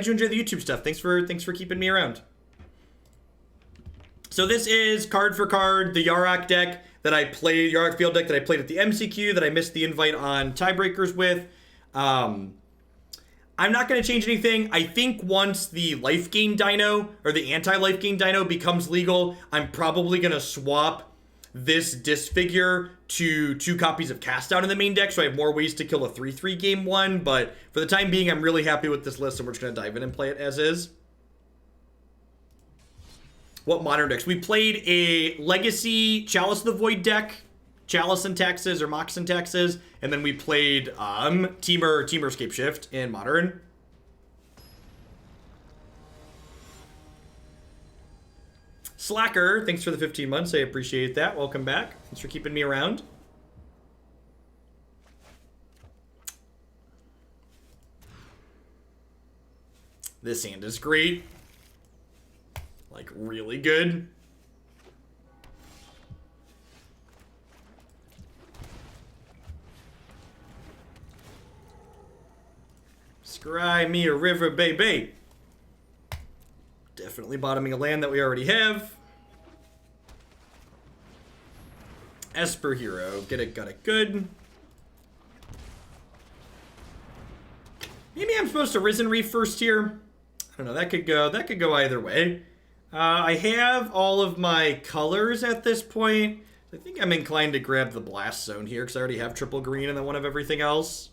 you enjoy the YouTube stuff. Thanks for keeping me around. So this is card for card the Yarok deck that I played, Yarok field deck that I played at the MCQ that I missed the invite on tiebreakers with. I'm not going to change anything. I think once the life gain dino, or the anti-life gain dino becomes legal, I'm probably going to swap this Disfigure to 2 copies of Cast Out in the main deck, so I have more ways to kill a 3/3 game 1, but for the time being, I'm really happy with this list, and we're just going to dive in and play it as is. What modern decks? We played a Legacy Chalice of the Void deck, Chalice and Taxes or Mox and Taxes, and then we played Teamer Escape Shift in Modern. Slacker, thanks for the 15 months. I appreciate that. Welcome back. Thanks for keeping me around. This hand is great. Like, really good. Scry me a river, baby. Definitely bottoming a land that we already have. Esper Hero, get it, got it, good. Maybe I'm supposed to Risen Reef first here. I don't know, that could go either way. I have all of my colors at this point. I think I'm inclined to grab the Blast Zone here because I already have triple green and then one of everything else.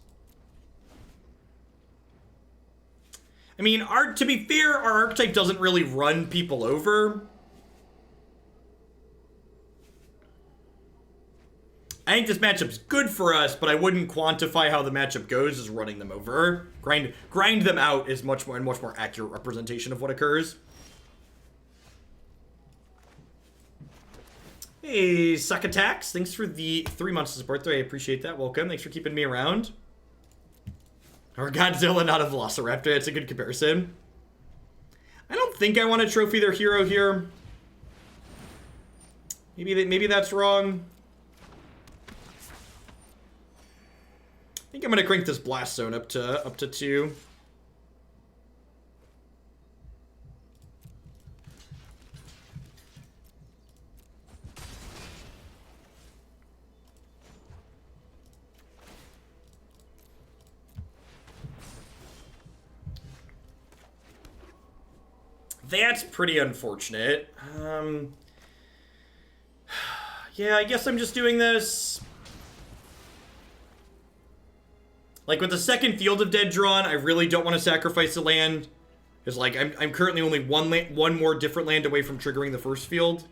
I mean, to be fair, our archetype doesn't really run people over. I think this matchup's good for us, but I wouldn't quantify how the matchup goes as running them over. Grind them out is much more accurate representation of what occurs. Hey, Suck Attacks. Thanks for the 3 months of support there. I appreciate that. Welcome. Thanks for keeping me around. Or Godzilla, not a Velociraptor. It's a good comparison. I don't think I want to trophy their hero here. Maybe that's wrong. I think I'm going to crank this Blast Zone up to 2. That's pretty unfortunate. Yeah, I guess I'm just doing this. Like, with the second Field of Dead drawn, I really don't want to sacrifice a land. Because, like, I'm currently only one more different land away from triggering the first field.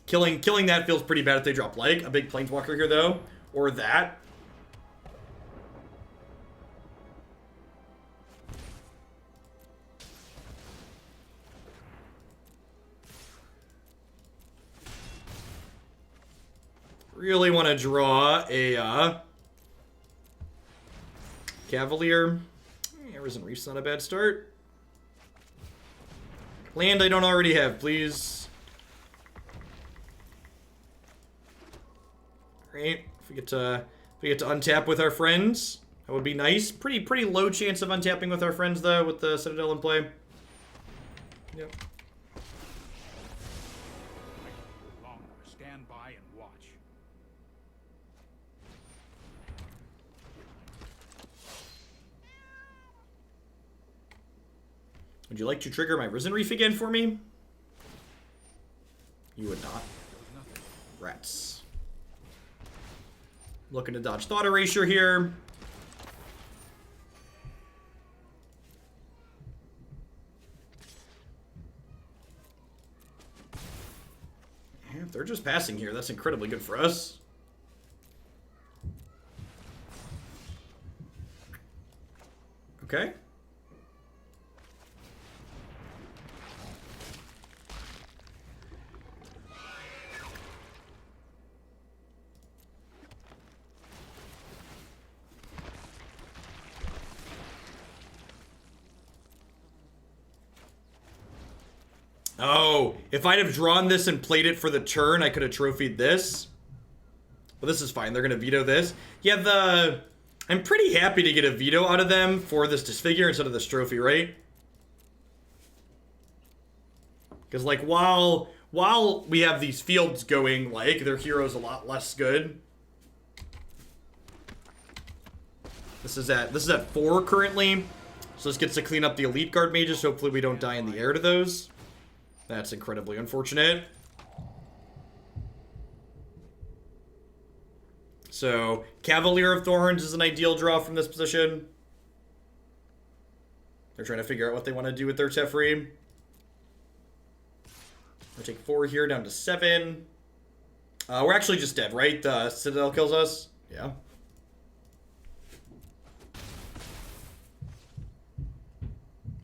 Killing that feels pretty bad if they drop, like, a big Planeswalker here, though. Or that. Really want to draw a Cavalier. Yeah, Risen Reef's not a bad start. Land I don't already have, please. Great. If we get to untap with our friends, that would be nice. Pretty low chance of untapping with our friends though, with the Citadel in play. Yep. Would you like to trigger my Risen Reef again for me? You would not. Rats. Looking to dodge Thought Erasure here. Yeah, if they're just passing here, that's incredibly good for us. Okay. Oh, if I'd have drawn this and played it for the turn, I could have trophied this. But this is fine. They're going to veto this. Yeah, I'm pretty happy to get a veto out of them for this Disfigure instead of this trophy, right? Because, like, while we have these fields going, like, their hero's a lot less good. This is at 4 currently. So this gets to clean up the elite guard mages. Hopefully we don't die in the air to those. That's incredibly unfortunate. So, Cavalier of Thorns is an ideal draw from this position. They're trying to figure out what they want to do with their Teferi. We'll take 4 here, down to 7. We're actually just dead, right? The Citadel kills us. Yeah.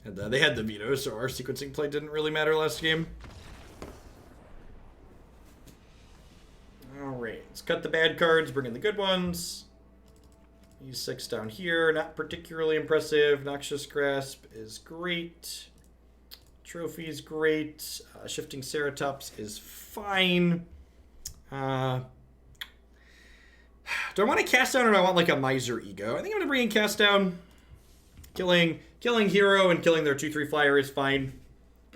And they had the veto, so our sequencing play didn't really matter last game. Alright, let's cut the bad cards, bring in the good ones. These 6 down here, not particularly impressive. Noxious Grasp is great. Trophy is great. Shifting Ceratops is fine. Do I want to cast down or do I want like a Miser Ego? I think I'm going to bring in cast down. Killing hero and killing their 2/3 flyer is fine.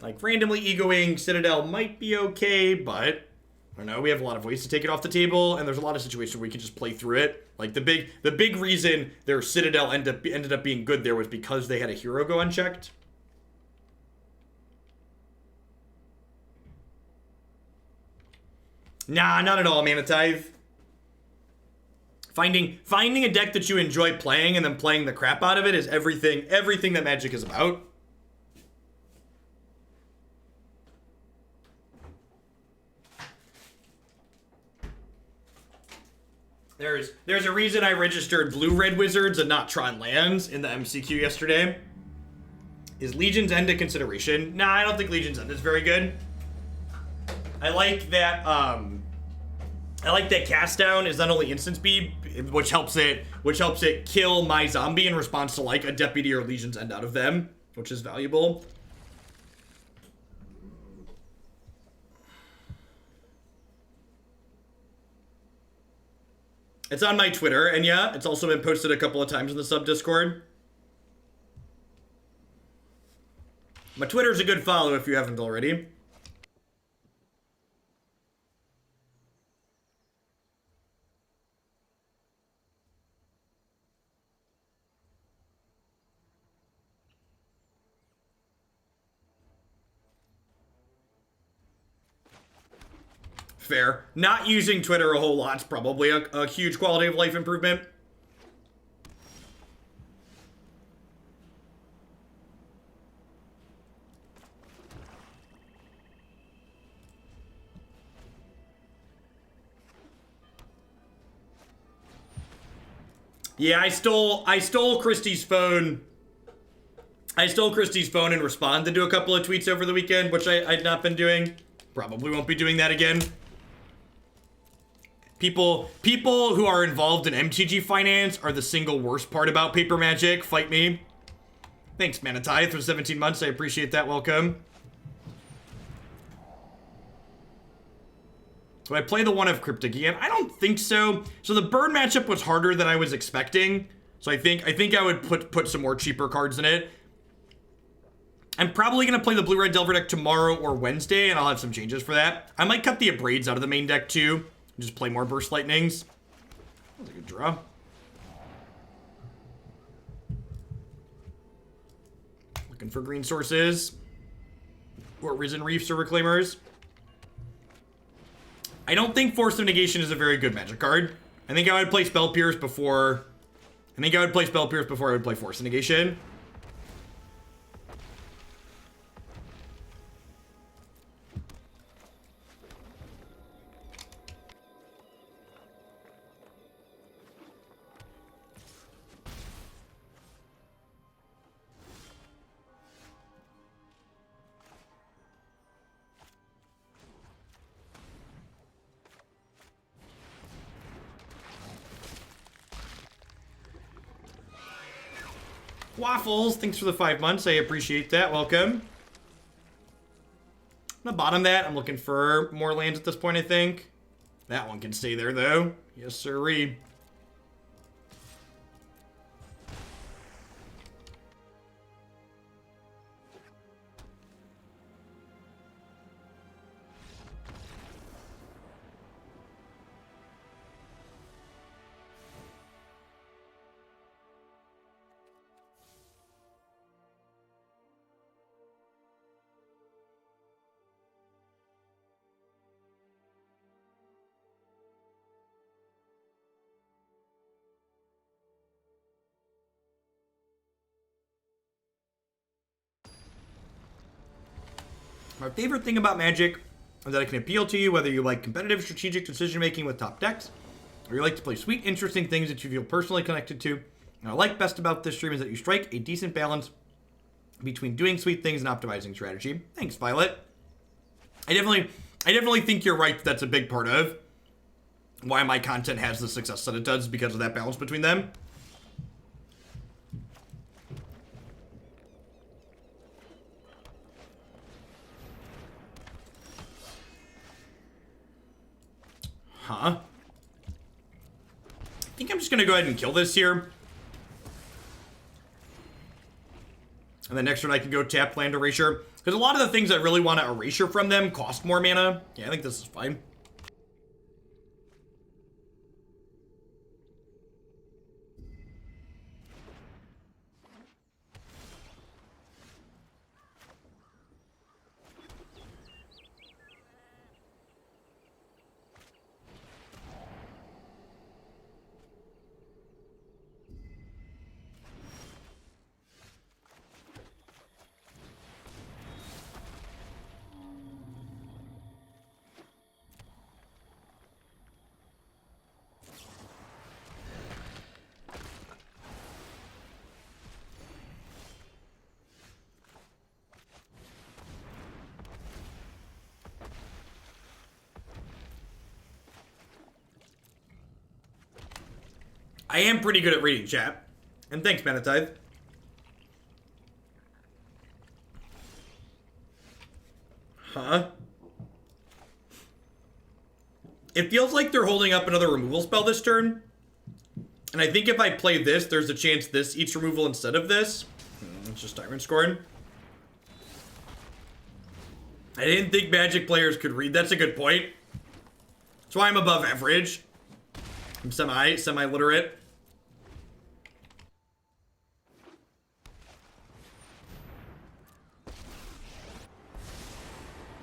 Like randomly egoing Citadel might be okay, but I don't know. We have a lot of ways to take it off the table, and there's a lot of situations where we can just play through it. Like the big reason their Citadel ended up being good there was because they had a hero go unchecked. Nah, not at all, Mana Tithe. Finding a deck that you enjoy playing and then playing the crap out of it is everything that Magic is about. There's a reason I registered blue-red wizards and not Tron lands in the MCQ yesterday. Is Legion's End a consideration? Nah, I don't think Legion's End is very good. I like that cast down is not only instant speed, which helps it kill my zombie in response to like a deputy or Legion's End out of them, which is valuable. It's on my Twitter, and yeah, it's also been posted a couple of times in the sub Discord. My Twitter's a good follow if you haven't already. Fair. Not using Twitter a whole lot's probably a huge quality of life improvement. Yeah, I stole Christie's phone. I stole Christie's phone and responded to a couple of tweets over the weekend, which I'd not been doing. Probably won't be doing that again. People who are involved in MTG finance are the single worst part about paper Magic. Fight me. Thanks, Mana Tithe, for 17 months. I appreciate that. Welcome. Do I play the one of Cryptic again? I don't think so. So the burn matchup was harder than I was expecting. So I think I would put some more cheaper cards in it. I'm probably going to play the blue-red Delver deck tomorrow or Wednesday, and I'll have some changes for that. I might cut the Abrades out of the main deck, too. Just play more Burst Lightnings. That was a good draw. Looking for green sources. Or Risen Reefs or Reclaimers. I don't think Force of Negation is a very good Magic card. I think I would play Spell Pierce before... I would play Force of Negation. Waffles, thanks for the 5 months. I appreciate that. Welcome. I'm gonna bottom that. I'm looking for more lands at this point, I think. That one can stay there, though. Yes, sirree. My favorite thing about Magic is that it can appeal to you whether you like competitive strategic decision making with top decks, or you like to play sweet, interesting things that you feel personally connected to. And what I like best about this stream is that you strike a decent balance between doing sweet things and optimizing strategy. Thanks, Violet. I definitely think you're right. That's a big part of why my content has the success that it does, because of that balance between them. Huh? I think I'm just gonna go ahead and kill this here. And then next turn I can go tap land erasure. Because a lot of the things I really want to erasure from them cost more mana. Yeah, I think this is fine. I am pretty good at reading chat. And thanks, Manatithe. Huh? It feels like they're holding up another removal spell this turn. And I think if I play this, there's a chance this eats removal instead of this. It's just Tyrant Scorn. I didn't think Magic players could read. That's a good point. That's why I'm above average. I'm semi-literate.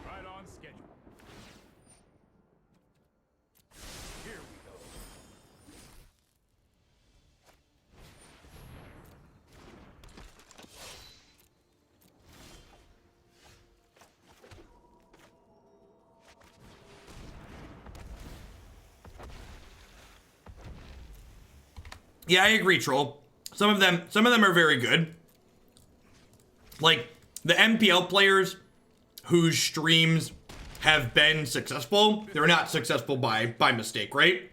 Right on schedule. Here we go. Yeah, I agree, Troll. Some of them are very good. Like the MPL players whose streams have been successful, they're not successful by mistake, right?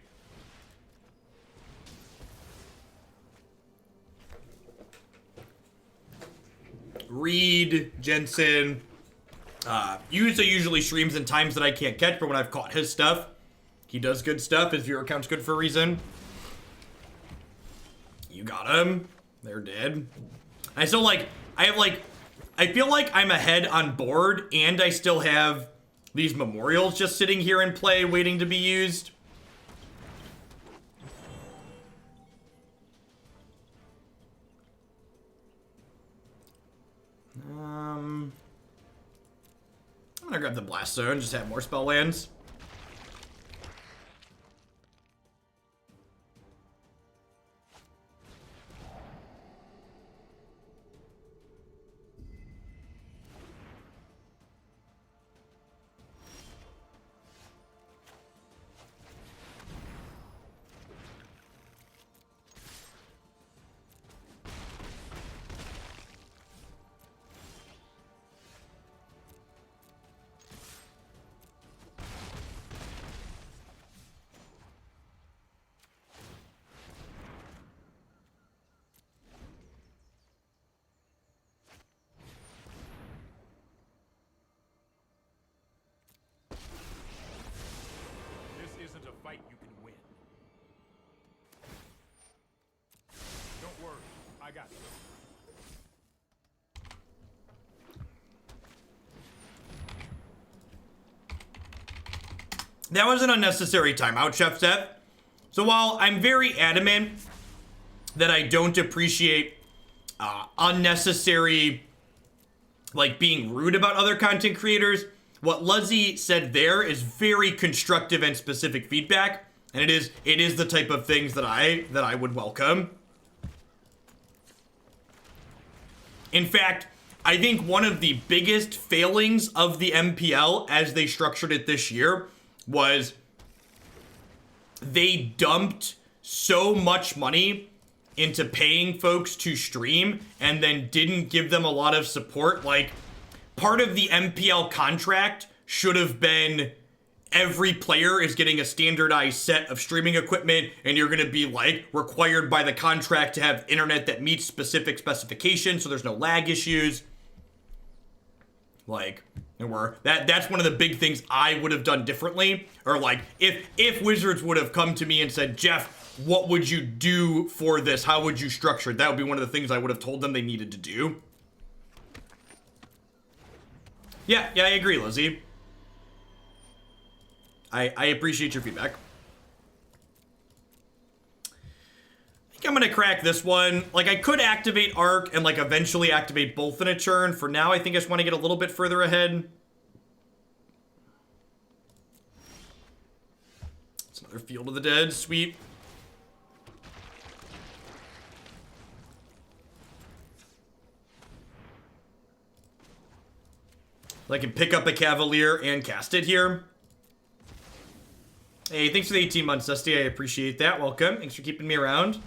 Reed, Jensen, Yuza usually streams in times that I can't catch, but when I've caught his stuff, he does good stuff. His viewer count's good for a reason. You got him. They're dead. I still I feel like I'm ahead on board, and I still have these memorials just sitting here in play waiting to be used. I'm gonna grab the Blast Zone, just have more spell lands. Fight you can win. Don't worry, I got you. That was an unnecessary timeout, Chef Steph. So while I'm very adamant that I don't appreciate unnecessary, like, being rude about other content creators, what Luzzy said there is very constructive and specific feedback, and it is the type of things that I would welcome. In fact, I think one of the biggest failings of the MPL as they structured it this year was they dumped so much money into paying folks to stream and then didn't give them a lot of support. Like, part of the MPL contract should have been every player is getting a standardized set of streaming equipment, and you're going to be like required by the contract to have internet that meets specific specifications so there's no lag issues. Like, that's one of the big things I would have done differently. Or like, if Wizards would have come to me and said, Jeff, what would you do for this? How would you structure it? That would be one of the things I would have told them they needed to do. Yeah, I agree, Lizzie. I appreciate your feedback. I think I'm gonna crack this one. Like, I could activate Arc and like eventually activate both in a turn. For now, I think I just want to get a little bit further ahead. It's another Field of the Dead. Sweet. I can pick up a Cavalier and cast it here. Hey, thanks for the 18 months, Dusty. I appreciate that. Welcome. Thanks for keeping me around.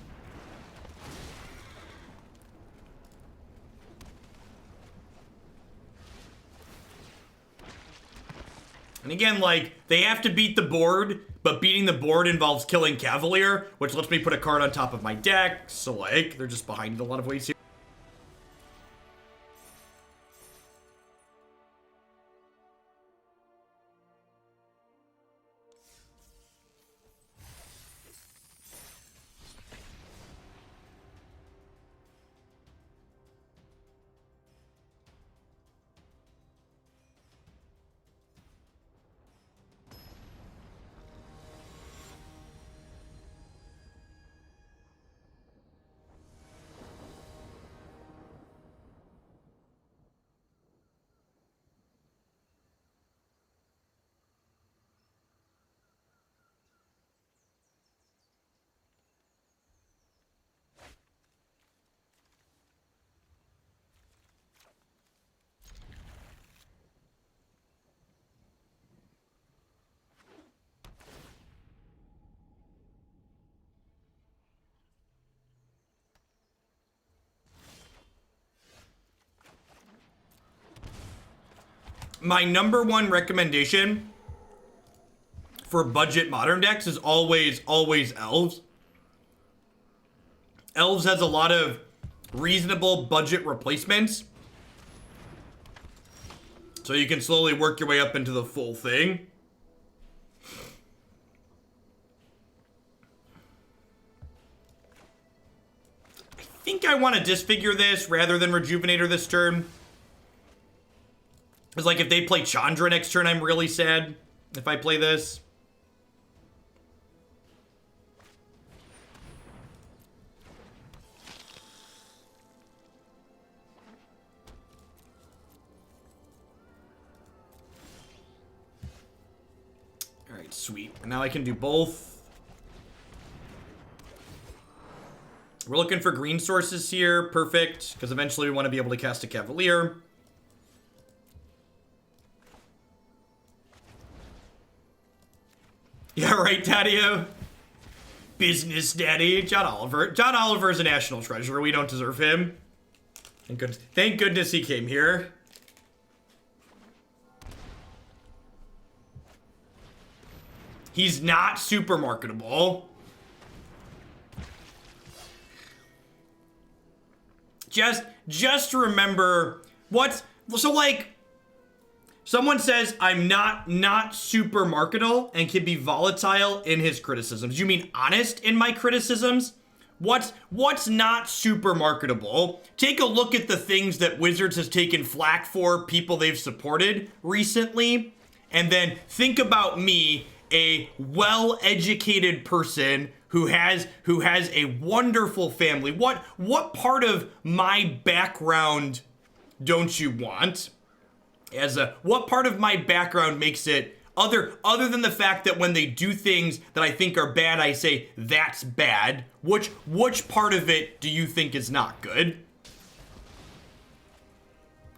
And again, like, they have to beat the board, but beating the board involves killing Cavalier, which lets me put a card on top of my deck. So, like, they're just behind in a lot of ways here. My number one recommendation for budget modern decks is always Elves. Elves has a lot of reasonable budget replacements, so you can slowly work your way up into the full thing. I think I want to Disfigure this rather than Rejuvenator this turn. It's like if they play Chandra next turn, I'm really sad if I play this. All right, sweet. And now I can do both. We're looking for green sources here. Perfect, because eventually we want to be able to cast a Cavalier. Yeah, right, Tamiyo. Business daddy. John Oliver. John Oliver is a national treasure. We don't deserve him. Thank goodness he came here. He's not super marketable. Just remember what's... So, like... Someone says I'm not super marketable and can be volatile in his criticisms. You mean honest in my criticisms? What's not super marketable? Take a look at the things that Wizards has taken flack for, people they've supported recently, and then think about me, a well-educated person who has a wonderful family. What part of my background don't you want? What part of my background makes it other than the fact that when they do things that I think are bad, I say that's bad. Which part of it do you think is not good?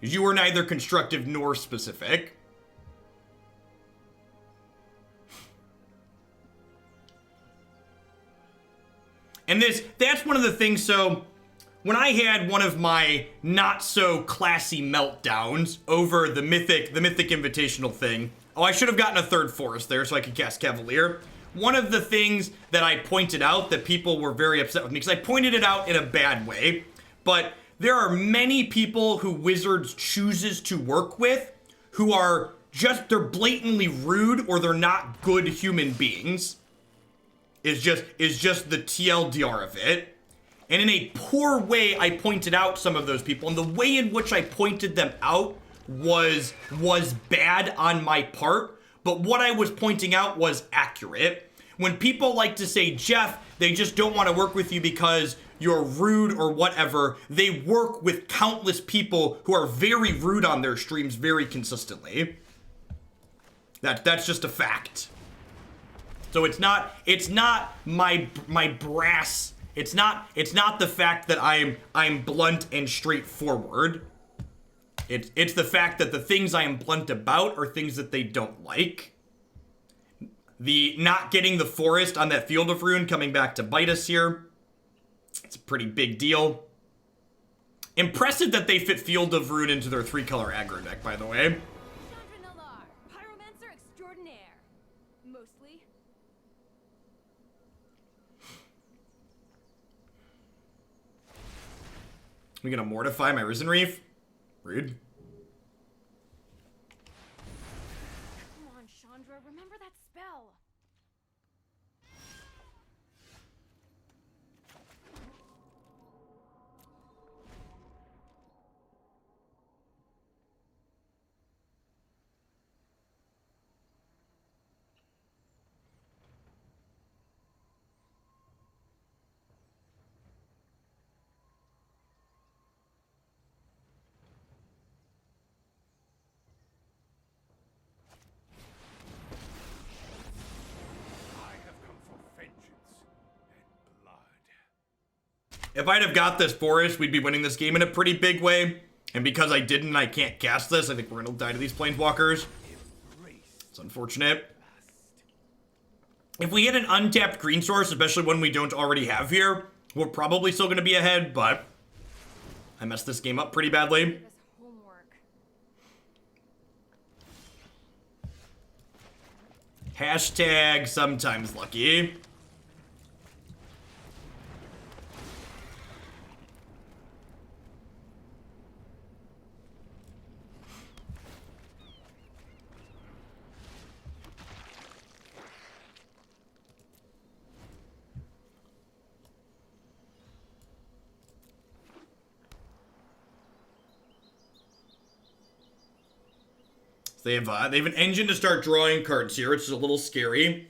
You were neither constructive nor specific. And that's one of the things, so when I had one of my not so classy meltdowns over the Mythic Invitational thing, I should have gotten a third forest there so I could cast Cavalier. One of the things that I pointed out that people were very upset with me, because I pointed it out in a bad way, but there are many people who Wizards chooses to work with who are they're blatantly rude or they're not good human beings. Is just the TLDR of it. And in a poor way, I pointed out some of those people. And the way in which I pointed them out was bad on my part. But what I was pointing out was accurate. When people like to say, Jeff, they just don't want to work with you because you're rude or whatever, they work with countless people who are very rude on their streams very consistently. That's just a fact. So it's not my brass. It's not the fact that I'm blunt and straightforward. It's the fact that the things I am blunt about are things that they don't like. The not getting the forest on that Field of Ruin coming back to bite us here. It's a pretty big deal. Impressive that they fit Field of Ruin into their 3-color aggro deck, by the way. We gonna mortify my Risen Reef? Rude. Come on, Chandra, remember that spell. If I'd have got this forest, we'd be winning this game in a pretty big way. And because I didn't, I can't cast this. I think we're gonna die to these planeswalkers. It's unfortunate. If we hit an untapped green source, especially one we don't already have here, we're probably still gonna be ahead, but I messed this game up pretty badly. Hashtag sometimes lucky. They have an engine to start drawing cards here, which is a little scary.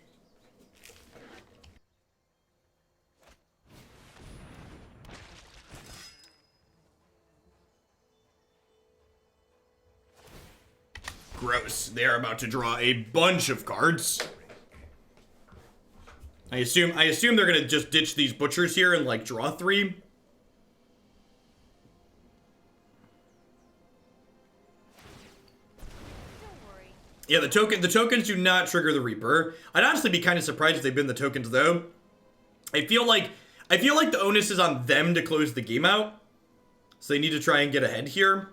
Gross. They are about to draw a bunch of cards. I assume they're gonna just ditch these butchers here and like draw 3. Yeah, the tokens do not trigger the Reaper. I'd honestly be kind of surprised if they've been the tokens though. I feel like the onus is on them to close the game out. So they need to try and get ahead here.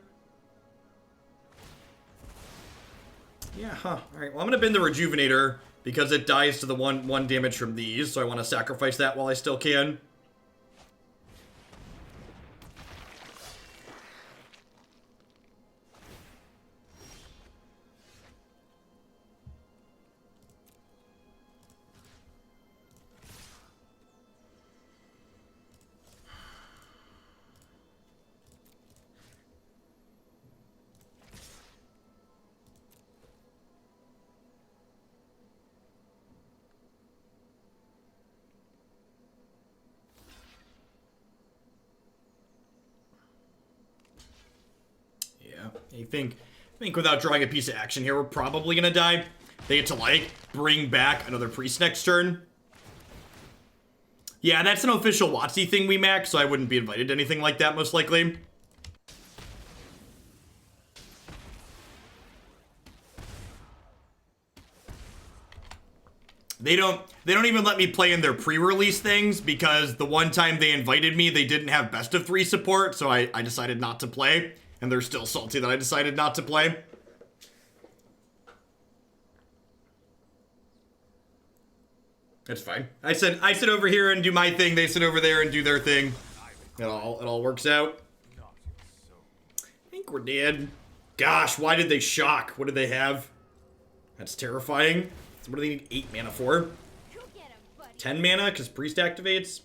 Yeah, huh. Alright, well I'm gonna bend the Rejuvenator because it dies to the one damage from these, so I want to sacrifice that while I still can. I think without drawing a piece of action here, we're probably gonna die. They get to, like, bring back another priest next turn. Yeah, that's an official WotC thing we max, so I wouldn't be invited to anything like that, most likely. They don't even let me play in their pre-release things because the one time they invited me, they didn't have best of 3 support, so I decided not to play, and they're still salty that I decided not to play. That's fine. I sit over here and do my thing, they sit over there and do their thing. It all works out. I think we're dead. Gosh, why did they shock? What did they have? That's terrifying. So what do they need 8 mana for? Go get him, buddy. 10 mana because priest activates.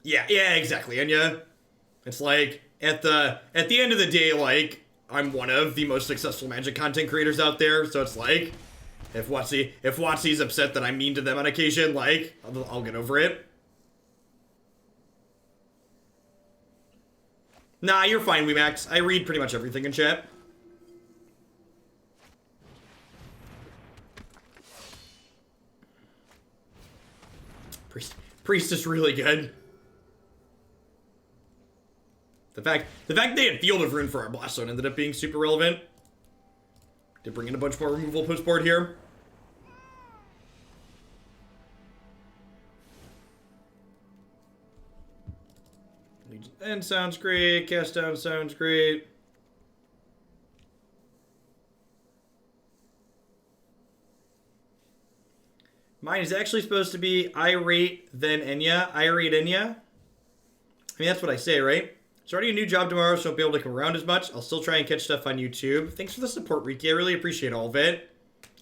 Yeah, exactly. And yeah, it's like at the end of the day, like I'm one of the most successful Magic content creators out there. So it's like if WotC's upset that I'm mean to them on occasion, like I'll get over it. Nah, you're fine, WeMax. I read pretty much everything in chat. Priest is really good. The fact they had Field of Ruin for our Blast Zone ended up being super relevant. Did bring in a bunch more removal post board here. End sounds great. Cast down sounds great. Mine is actually supposed to be Irate, then Enya. Irate, Enya. I mean, that's what I say, right? Starting a new job tomorrow, so I won't be able to come around as much. I'll still try and catch stuff on YouTube. Thanks for the support, Riki. I really appreciate all of it.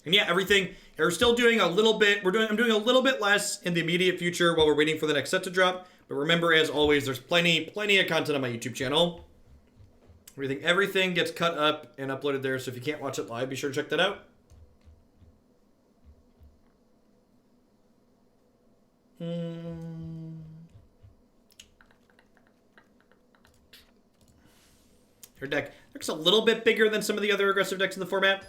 And yeah, everything. We're still doing a little bit. I'm doing a little bit less in the immediate future while we're waiting for the next set to drop. But remember, as always, there's plenty of content on my YouTube channel. Everything gets cut up and uploaded there. So if you can't watch it live, be sure to check that out. Her deck looks a little bit bigger than some of the other aggressive decks in the format.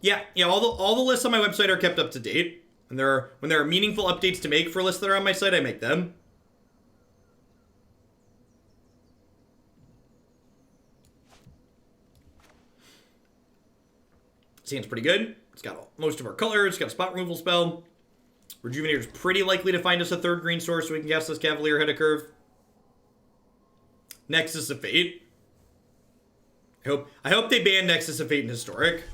Yeah, all the lists on my website are kept up to date. And when there are meaningful updates to make for lists that are on my site, I make them. Seems pretty good. It's got most of our colors. It's got a spot removal spell. Rejuvenator's pretty likely to find us a 3rd green source so we can cast this Cavalier ahead of curve. Nexus of Fate. I hope they ban Nexus of Fate in Historic.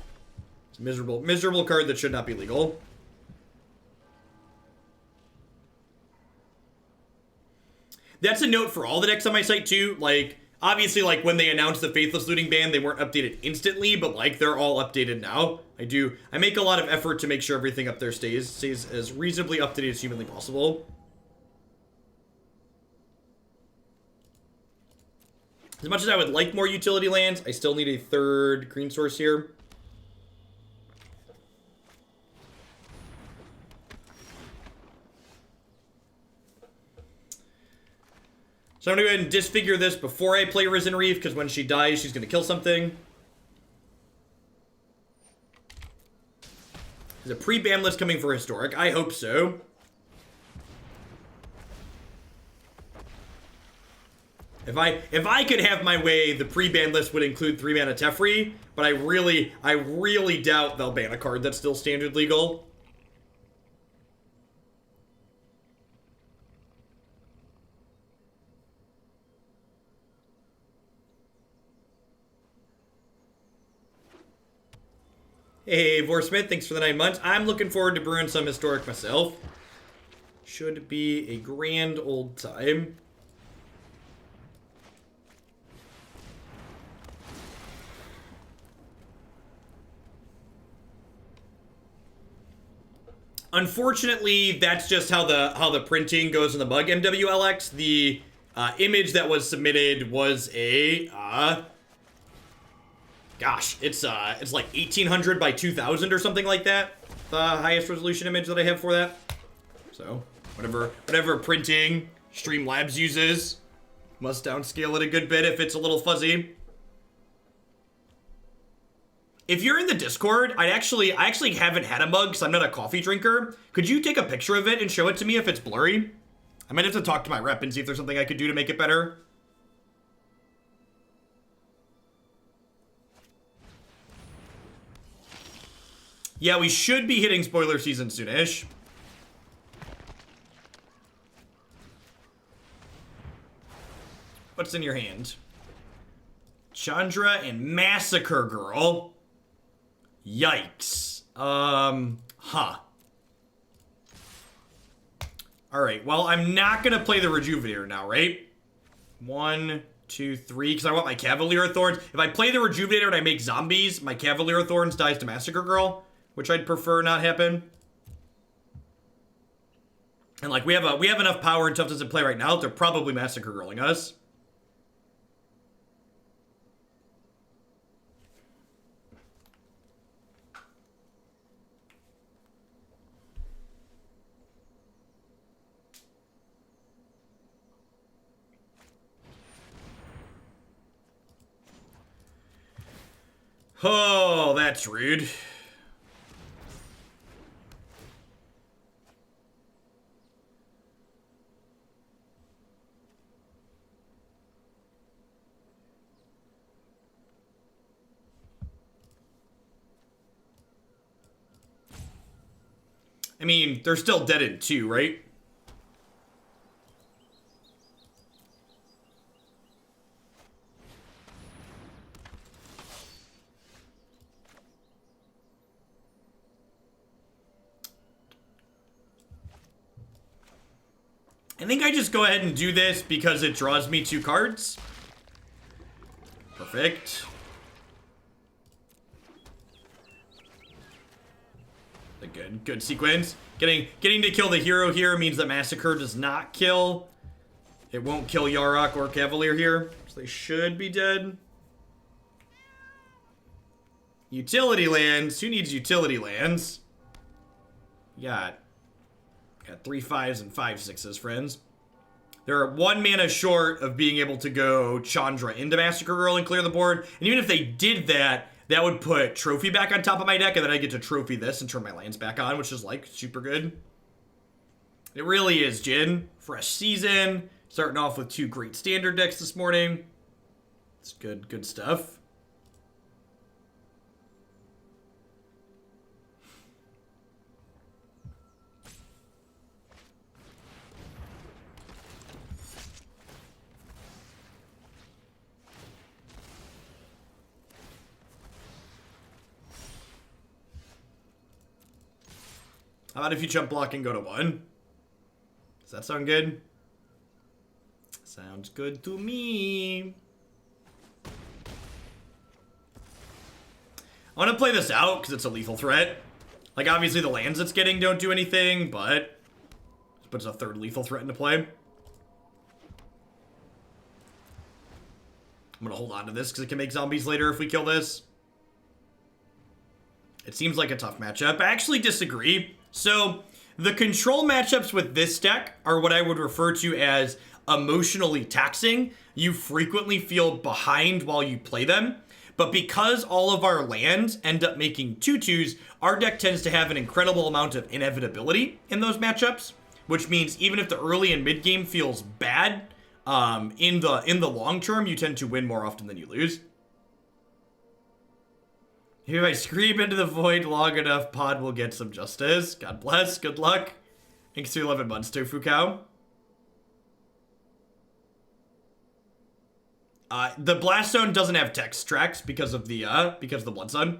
It's a miserable card that should not be legal. That's a note for all the decks on my site too. Like, obviously, like when they announced the Faithless Looting ban, they weren't updated instantly, but like they're all updated now. I make a lot of effort to make sure everything up there stays as reasonably up to date as humanly possible. As much as I would like more utility lands, I still need a 3rd green source here. So I'm going to go ahead and disfigure this before I play Risen Reef, because when she dies, she's going to kill something. There's a pre-ban list coming for Historic. I hope so. If I could have my way, the pre-ban list would include 3-mana Teferi, but I really doubt they'll ban a card that's still standard legal. Hey, Vorsmith, thanks for the 9 months. I'm looking forward to brewing some Historic myself. Should be a grand old time. Unfortunately, that's just how the printing goes in the bug MWLX. The image that was submitted was a gosh, it's like 1800 by 2000 or something like that. The highest resolution image that I have for that. So whatever printing Streamlabs uses must downscale it a good bit if it's a little fuzzy. if you're in the Discord, I actually haven't had a mug because I'm not a coffee drinker. Could you take a picture of it and show it to me if it's blurry? I might have to talk to my rep and see if there's something I could do to make it better. Yeah, we should be hitting spoiler season soonish. What's in your hand? Chandra and Massacre Girl. Yikes. Huh. Alright, well, I'm not gonna play the Rejuvenator now, right? 1, 2, 3, because I want my Cavalier of Thorns. If I play the Rejuvenator and I make zombies, my Cavalier of Thorns dies to Massacre Girl, which I'd prefer not happen. And like we have enough power and toughness in play right now that they're probably Massacre Girling us. Oh, that's rude. I mean, they're still dead in 2, right? I think I just go ahead and do this because it draws me 2 cards. Perfect. A good sequence. Getting to kill the hero here means that Massacre does not kill. It won't kill Yarok or Cavalier here, so they should be dead. Utility lands. Who needs utility lands? Got 3 5s and 5 6s, friends. They're 1 mana short of being able to go Chandra into Massacre Girl and clear the board. And even if they did that, that would put Trophy back on top of my deck, and then I get to Trophy this and turn my lands back on, which is, like, super good. It really is, Jin. Fresh season. Starting off with 2 great standard decks this morning. It's good stuff. How about if you jump block and go to 1? Does that sound good? Sounds good to me. I want to play this out because it's a lethal threat. Like, obviously the lands it's getting don't do anything, but it puts a 3rd lethal threat into play. I'm going to hold on to this because it can make zombies later if we kill this. It seems like a tough matchup. I actually disagree. So, the control matchups with this deck are what I would refer to as emotionally taxing. You frequently feel behind while you play them. But because all of our lands end up making 2/2s, our deck tends to have an incredible amount of inevitability in those matchups. Which means even if the early and mid game feels bad, in the long term, you tend to win more often than you lose. If I scream into the void long enough, Pod will get some justice. God bless. Good luck. Thanks to 11 months, Tofu Cow. The Blast Zone doesn't have text tracks because of the Blood Sun.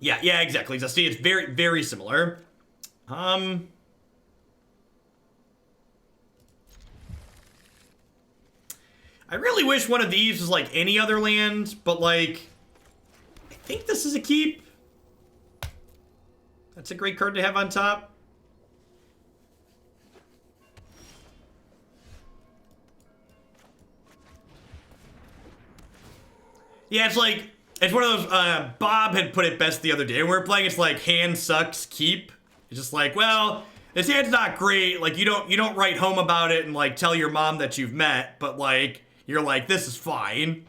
Yeah, exactly. See, it's very, very similar. I really wish one of these was like any other land, but like, I think this is a keep. That's a great card to have on top. Yeah, it's like, it's one of those, Bob had put it best the other day when we were playing. It's like, hand sucks, keep. It's just like, well, this hand's not great. Like, you don't write home about it and like tell your mom that you've met, but like, you're like, this is fine.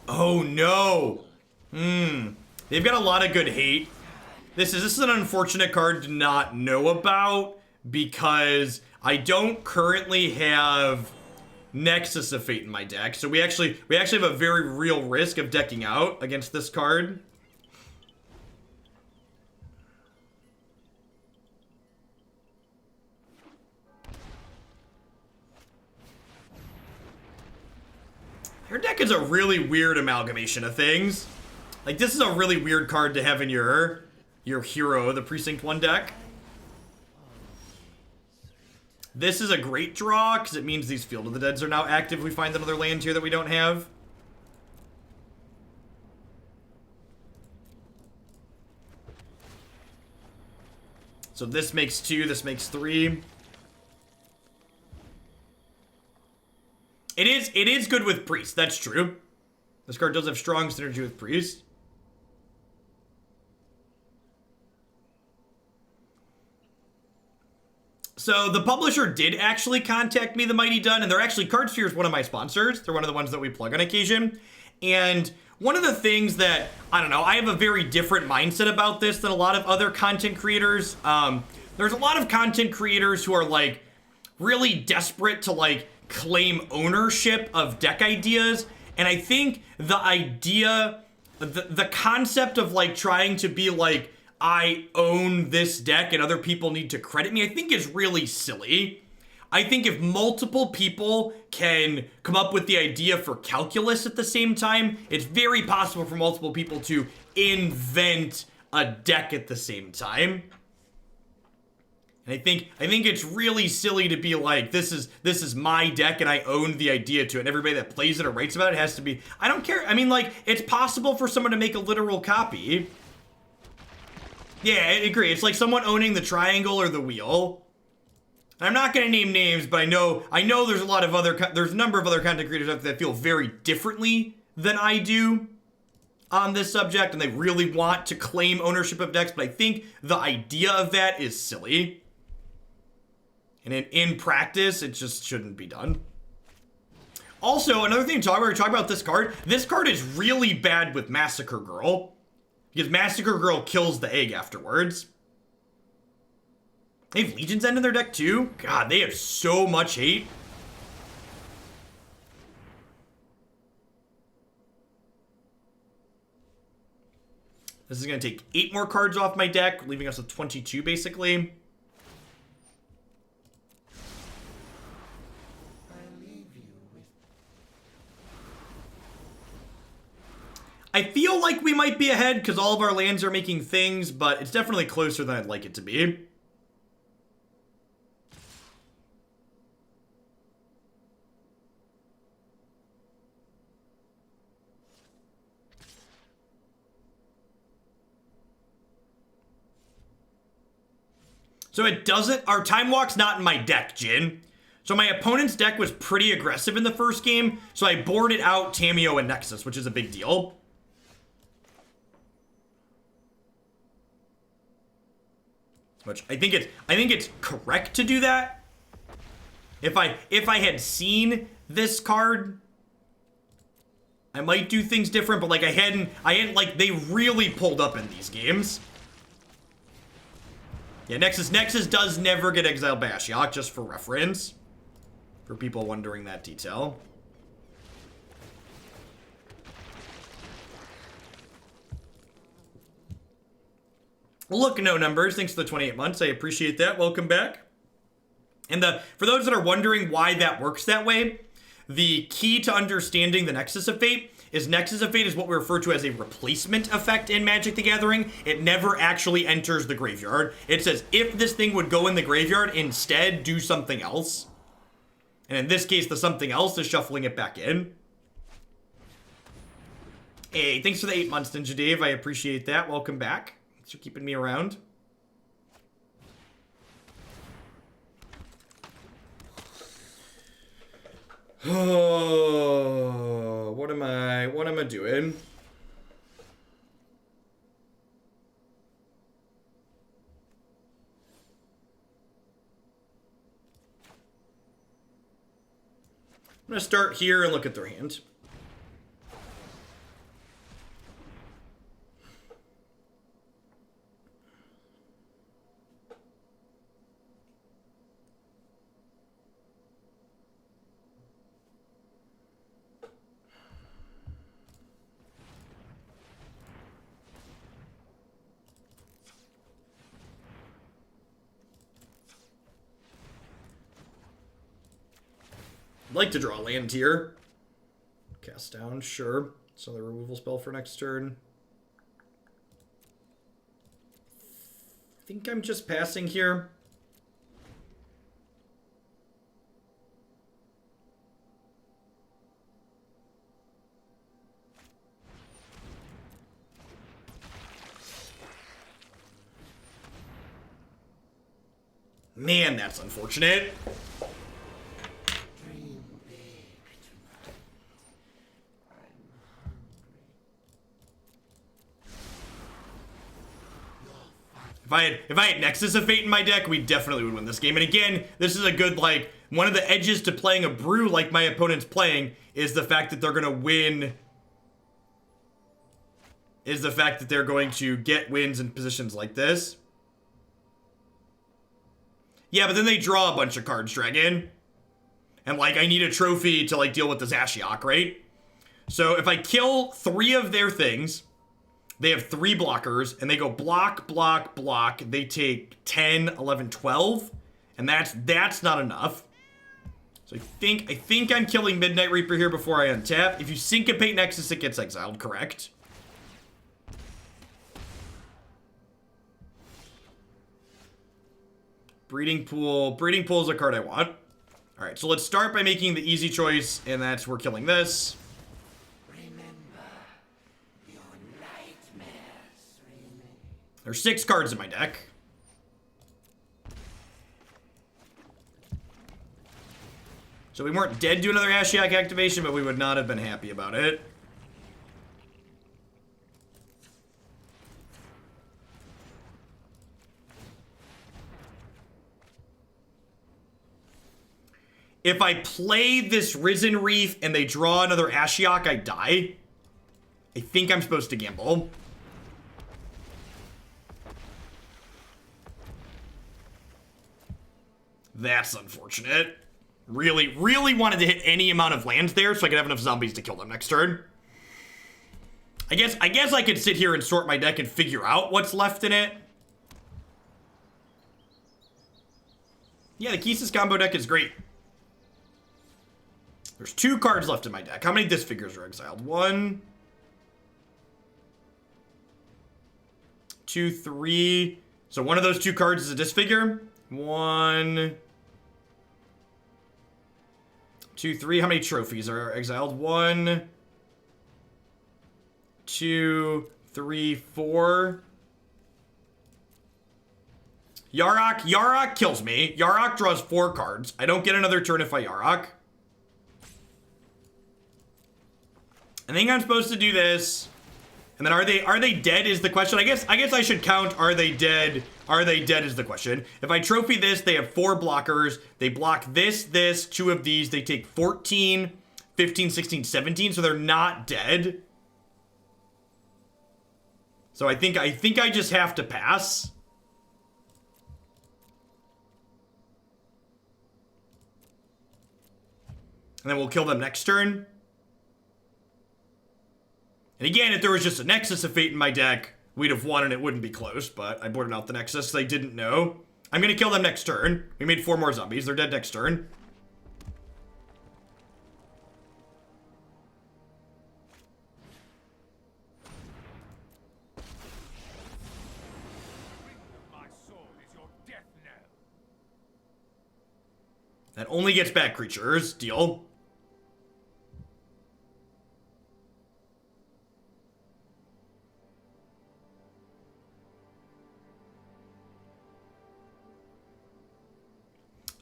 Oh no. They've got a lot of good hate. This is an unfortunate card to not know about because I don't currently have Nexus of Fate in my deck. So we actually have a very real risk of decking out against this card. Your deck is a really weird amalgamation of things. Like, this is a really weird card to have in your hero, the Precinct 1 deck. This is a great draw, because it means these Field of the Deads are now active. We find another land here that we don't have. So this makes 2, this makes 3. It is good with Priest, that's true. This card does have strong synergy with Priest. So the publisher did actually contact me, The Mighty Dun, and they're actually, Cardsphere is one of my sponsors. They're one of the ones that we plug on occasion. And one of the things that, I don't know, I have a very different mindset about this than a lot of other content creators. There's a lot of content creators who are like really desperate to like claim ownership of deck ideas. And I think the idea, the concept of like trying to be like, I own this deck and other people need to credit me, I think is really silly. I think if multiple people can come up with the idea for calculus at the same time, it's very possible for multiple people to invent a deck at the same time. And I think it's really silly to be like, this is my deck and I own the idea to it. And everybody that plays it or writes about it has to be, I don't care. I mean, like, it's possible for someone to make a literal copy. Yeah, I agree. It's like someone owning the triangle or the wheel. And I'm not going to name names, but I know there's a lot of there's a number of other content creators out there that feel very differently than I do on this subject, and they really want to claim ownership of decks, but I think the idea of that is silly. And in practice, it just shouldn't be done. Also, another thing to talk about this card is really bad with Massacre Girl. Because Massacre Girl kills the egg afterwards. They have Legion's End in their deck too? God, they have so much hate. This is going to take 8 more cards off my deck, leaving us with 22 basically. I feel like we might be ahead because all of our lands are making things, but it's definitely closer than I'd like it to be. So it doesn't, our Time Walk's not in my deck, Jin. So my opponent's deck was pretty aggressive in the first game, so I boarded out Tamiyo and Nexus, which is a big deal. Which I think it's correct to do that. If I had seen this card, I might do things different, but like I hadn't like, they really pulled up in these games. Yeah, Nexus does never get exiled by Ashiok, just for reference. For people wondering that detail. Look, no numbers. Thanks for the 28 months. I appreciate that. Welcome back. And for those that are wondering why that works that way, the key to understanding the Nexus of Fate is Nexus of Fate is what we refer to as a replacement effect in Magic the Gathering. It never actually enters the graveyard. It says if this thing would go in the graveyard, instead do something else. And in this case, the something else is shuffling it back in. Hey, thanks for the 8 months, Ninja Dave. I appreciate that. Welcome back. Thanks for keeping me around. Oh, what am I doing? I'm gonna start here and look at their hand. I'd like to draw land here. Cast down, sure. So the removal spell for next turn. I think I'm just passing here. Man, that's unfortunate. If I had Nexus of Fate in my deck, we definitely would win this game. And again, this is a good, like, one of the edges to playing a brew like my opponent's playing is the fact that they're going to win. Is the fact that they're going to get wins in positions like this. Yeah, but then they draw a bunch of cards, Dragon. And, like, I need a trophy to, like, deal with this Ashiok, right? So if I kill 3 of their things... They have 3 blockers, and they go block, block, block. They take 10, 11, 12, and that's not enough. So I think I'm killing Midnight Reaper here before I untap. If you syncopate Nexus, it gets exiled, correct? Breeding Pool is a card I want. All right, so let's start by making the easy choice, and that's we're killing this. There's 6 cards in my deck. So we weren't dead to another Ashiok activation, but we would not have been happy about it. If I play this Risen Reef and they draw another Ashiok, I die. I think I'm supposed to gamble. That's unfortunate. Really wanted to hit any amount of land there so I could have enough zombies to kill them next turn. I guess I could sit here and sort my deck and figure out what's left in it. Yeah, the Kisis combo deck is great. There's 2 cards left in my deck. How many Disfigures are exiled? 1, 2, 3. So one of those 2 cards is a Disfigure. 1, 2, 3. How many trophies are exiled? 1, 2, 3, 4. Yarok kills me. Yarok draws 4 cards. I don't get another turn if I Yarok. I think I'm supposed to do this. And then are they dead is the question. I guess I should count are they dead? Are they dead is the question. If I trophy this, they have 4 blockers. They block this, 2 of these. They take 14, 15, 16, 17, so they're not dead. So I think I just have to pass. And then we'll kill them next turn. And again, if there was just a Nexus of Fate in my deck, we'd have won and it wouldn't be close, but I boarded out the Nexus. They didn't know. I'm going to kill them next turn. We made 4 more zombies. They're dead next turn. My sword is your death knell. That only gets back creatures. Deal.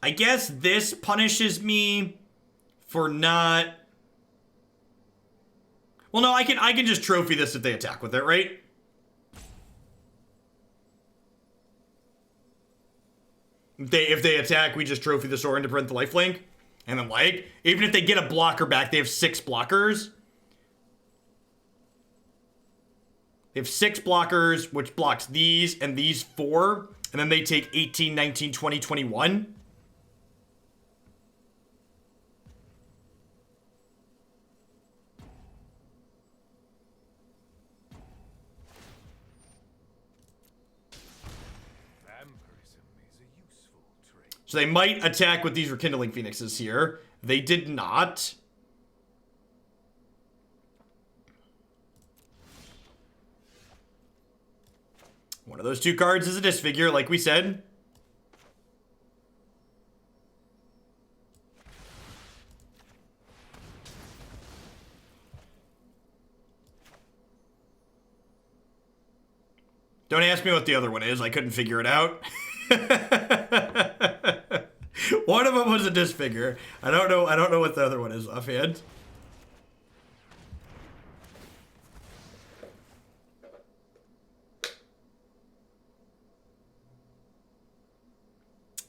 I guess this punishes me for not... Well, no, I can just trophy this if they attack with it, right? If they attack, we just trophy the sword to prevent the lifelink. And then, like, even if they get a blocker back, they have 6 blockers. They have 6 blockers, which blocks these and these 4. And then they take 18, 19, 20, 21. So they might attack with these Rekindling Phoenixes here. They did not. One of those 2 cards is a Disfigure, like we said. Don't ask me what the other one is. I couldn't figure it out. One of them was a Disfigure. I don't know what the other one is offhand.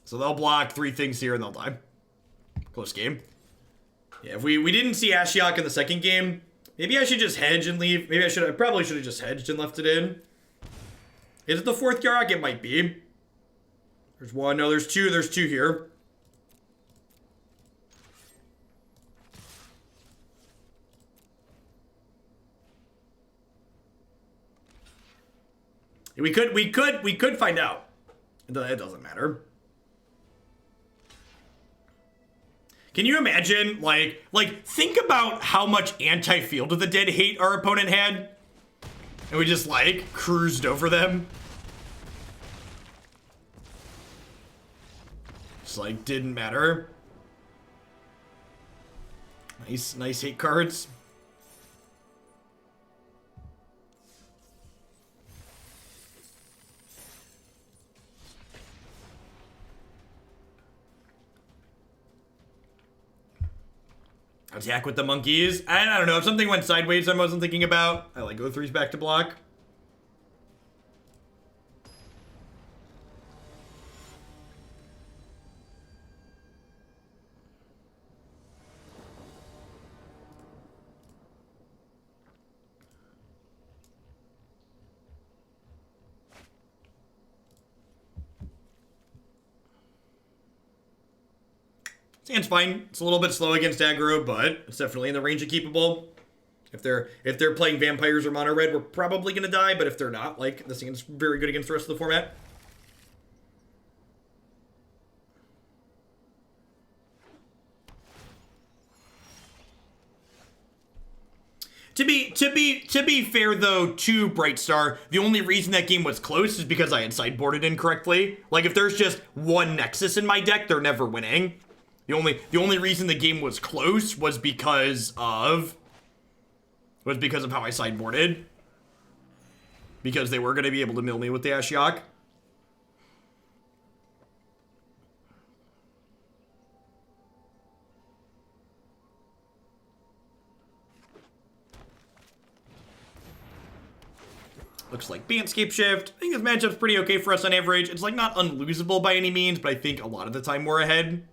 So they'll block 3 things here and they'll die. Close game. Yeah, if we didn't see Ashiok in the second game, maybe I should just hedge and leave. Maybe I probably should have just hedged and left it in. Is it the 4th Yarok? It might be. There's 1. No, there's 2. There's 2 here. We could find out. It doesn't matter. Can you imagine, like think about how much anti-Field of the Dead hate our opponent had, and we just like cruised over them. Just like didn't matter. Nice hate cards. Attack with the monkeys. I don't know. If something went sideways I wasn't thinking about, I like go 3s back to block. Stand's fine. It's a little bit slow against aggro, but it's definitely in the range of keepable. If they're playing vampires or mono red, we're probably gonna die, but if they're not, like, this thing is very good against the rest of the format. To be fair though, to Brightstar, the only reason that game was close is because I had sideboarded incorrectly. Like, if there's just 1 Nexus in my deck, they're never winning. The only reason the game was close was because of how I sideboarded. Because they were going to be able to mill me with the Ashiok. Looks like Bantscape Shift. I think this matchup's pretty okay for us on average. It's like not unlosable by any means, but I think a lot of the time we're ahead.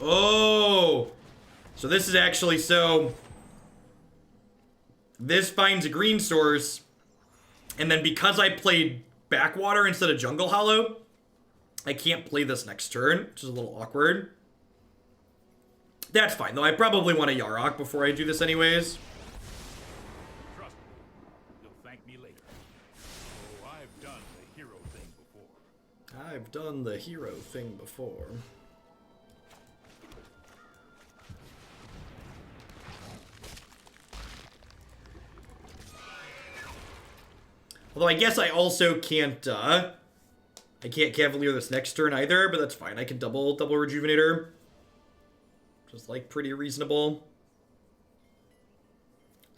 Oh, so this is actually, so this finds a green source, and then because I played Backwater instead of Jungle Hollow, I can't play this next turn, which is a little awkward. That's fine, though. I probably want a Yarok before I do this anyways. Trust me, you'll thank me later. Oh, I've done the hero thing before. I've done the hero thing before. Although I guess I also can't, I can't Cavalier this next turn either, but that's fine. I can double Rejuvenator. Just like pretty reasonable.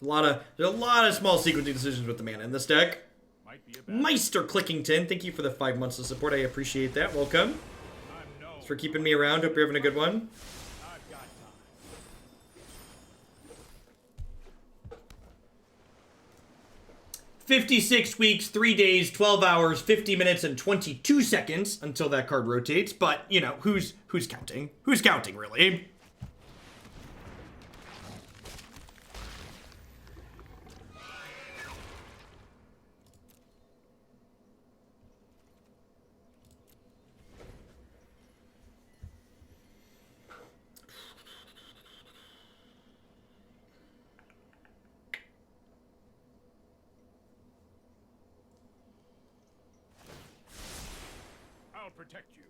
There's a lot of small sequencing decisions with the mana in this deck. My might be a bad Meister Clickington, thank you for the 5 months of support. I appreciate that. Welcome. I'm no. Thanks for keeping me around. Hope you're having a good one. I've got time. 56 weeks, 3 days, 12 hours, 50 minutes, and 22 seconds until that card rotates. But, you know, who's counting? Who's counting, really? I'll protect you.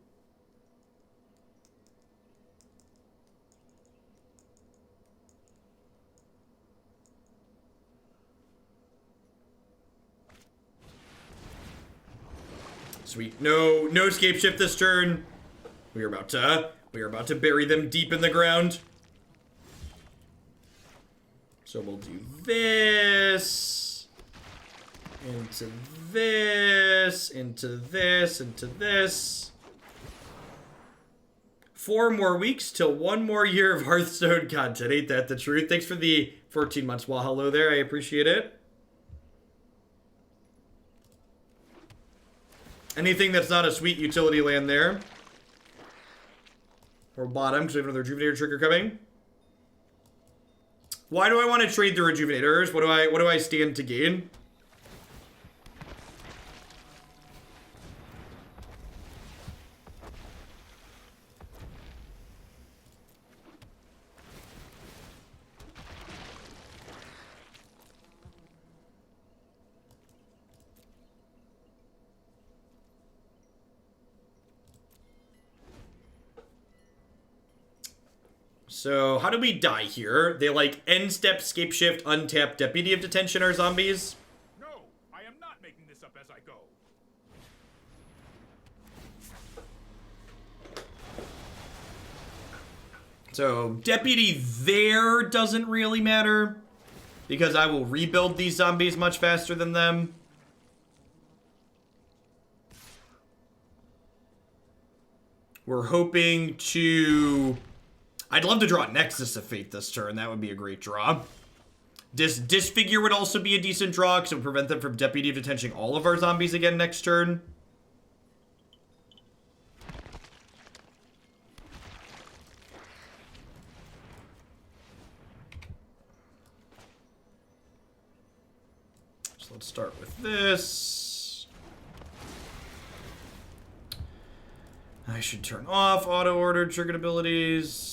Sweet. No escape shift this turn. We are about to bury them deep in the ground. So we'll do this. Into this. Into this. Into this. 4 more weeks till 1 more year of Hearthstone content. Ain't that the truth? Thanks for the 14 months. Well, hello there. I appreciate it. Anything that's not a sweet utility land there. Or bottom, because we have another Rejuvenator trigger coming. Why do I want to trade the Rejuvenators? What do I stand to gain? So, how do we die here? They like end step, escape shift, untap, Deputy of Detention our zombies. No, I am not making this up as I go. So, Deputy there doesn't really matter. Because I will rebuild these zombies much faster than them. We're hoping to... I'd love to draw Nexus of Fate this turn. That would be a great draw. Disfigure would also be a decent draw because it would prevent them from Deputy of Detention all of our zombies again next turn. So let's start with this. I should turn off auto-ordered triggered abilities.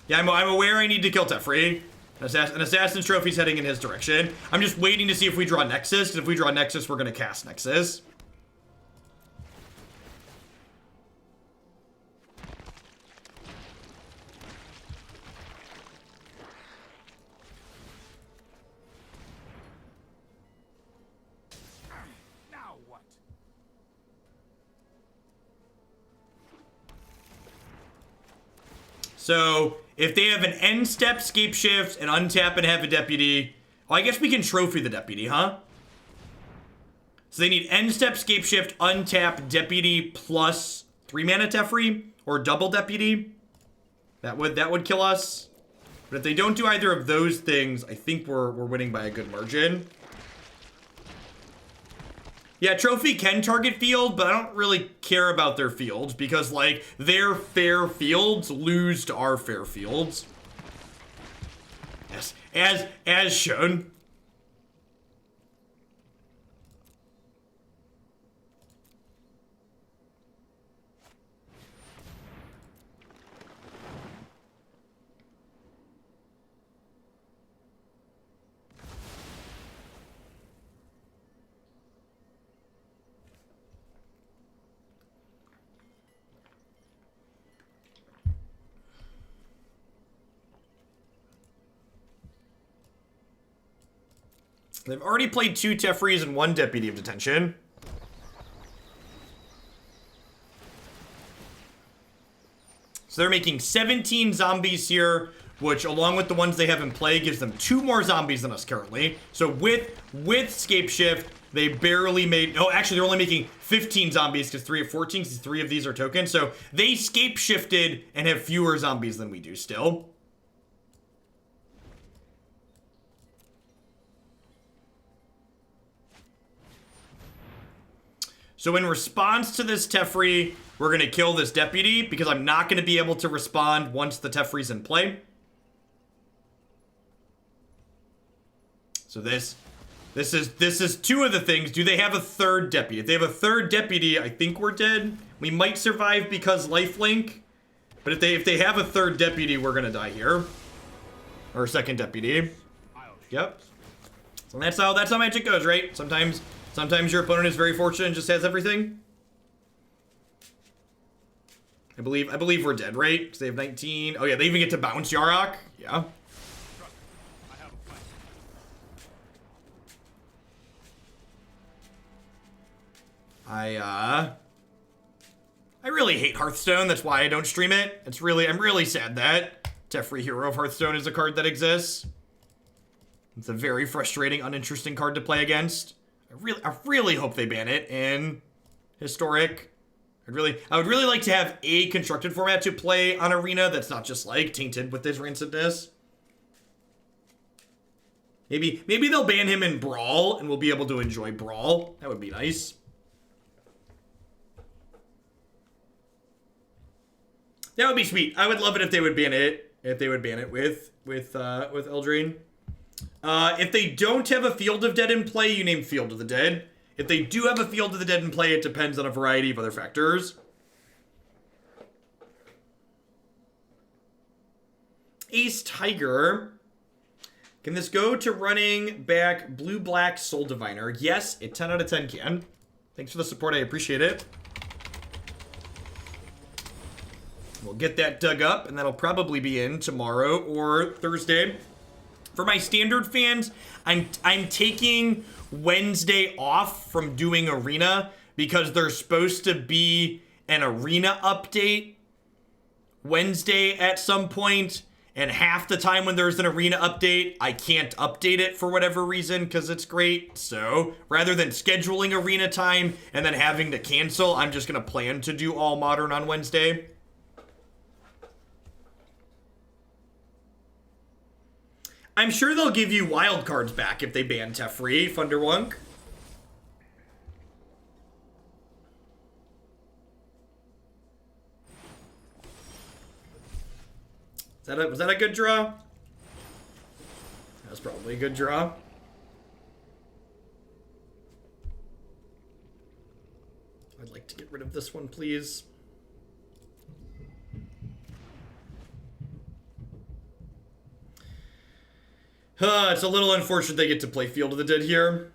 Yeah, I'm aware I need to kill Teferi. An Assassin's Trophy's heading in his direction. I'm just waiting to see if we draw Nexus, because if we draw Nexus, we're going to cast Nexus. Now what? So, if they have an end step, escape shift, and untap and have a Deputy... Well, I guess we can trophy the Deputy, huh? So they need end step, escape shift, untap, Deputy, plus 3 mana Teferi, or double Deputy. That would kill us. But if they don't do either of those things, I think we're winning by a good margin. Yeah, Trophy can target field, but I don't really care about their fields because, like, their fair fields lose to our fair fields. Yes, as shown. They've already played 2 Tefris and 1 Deputy of Detention. So they're making 17 zombies here, which along with the ones they have in play gives them 2 more zombies than us currently. So with Scape Shift, they barely made, oh, actually they're only making 15 zombies because 3 of 14, because 3 of these are tokens. So they Scape Shifted and have fewer zombies than we do still. So in response to this Teferi, we're going to kill this Deputy because I'm not going to be able to respond once the Teferi's in play. So this is 2 of the things. Do they have a 3rd Deputy? If they have a 3rd Deputy, I think we're dead. We might survive because lifelink. But if they have a 3rd Deputy, we're going to die here. Or a 2nd Deputy. Yep. So that's how magic goes, right? Sometimes your opponent is very fortunate and just has everything. I believe we're dead, right? Because they have 19. Oh yeah, they even get to bounce Yarok. Yeah. I really hate Hearthstone. That's why I don't stream it. I'm really sad that Teferi Hero of Hearthstone is a card that exists. It's a very frustrating, uninteresting card to play against. I really hope they ban it in Historic. I would really like to have a constructed format to play on Arena that's not just like tainted with this rancidness. Maybe they'll ban him in Brawl and we'll be able to enjoy Brawl. That would be nice. That would be sweet. I would love it if they would ban it. If they would ban it with Eldraine. If they don't have a Field of Dead in play, you name Field of the Dead. If they do have a Field of the Dead in play, it depends on a variety of other factors. Ace Tiger. Can this go to running back Blue-Black Soul Diviner? Yes, it 10 out of 10 can. Thanks for the support, I appreciate it. We'll get that dug up, and that'll probably be in tomorrow or Thursday. For my Standard fans, I'm taking Wednesday off from doing Arena because there's supposed to be an Arena update Wednesday at some point, and half the time when there's an Arena update, I can't update it for whatever reason because it's great. So rather than scheduling Arena time and then having to cancel, I'm just going to plan to do all Modern on Wednesday. I'm sure they'll give you wild cards back if they ban Teferi, Thunderwunk. Was that a good draw? That was probably a good draw. I'd like to get rid of this one, please. It's a little unfortunate they get to play Field of the Dead here.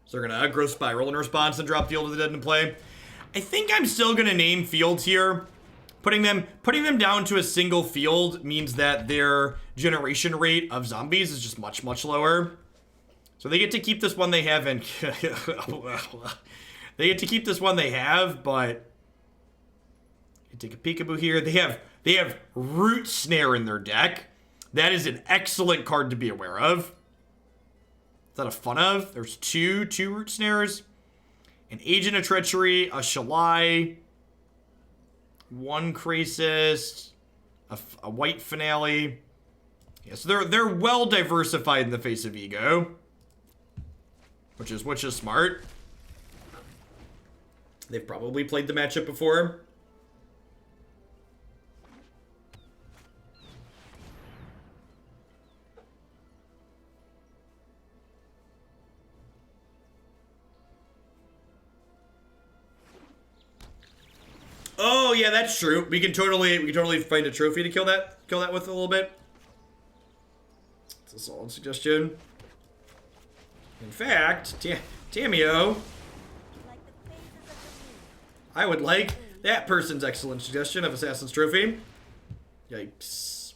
So they're gonna aggro Spiral in response and drop Field of the Dead into play. I think I'm still gonna name fields here. Putting them down to a single field means that their generation rate of zombies is just much, much lower. So they get to keep this one they have in. They get to keep this one they have, but you take a peekaboo here. They have Root Snare in their deck. That is an excellent card to be aware of. Is that a fun of? There's two Root Snares, an Agent of Treachery, a Shalai, one Krasis, a White Finale. Yeah, so they're well diversified in the face of Ego, which is smart. They've probably played the matchup before. Oh yeah, that's true. We can totally find a trophy to kill that with a little bit. It's a solid suggestion. In fact, Tamiyo, I would like That person's excellent suggestion of Assassin's Trophy. Yikes.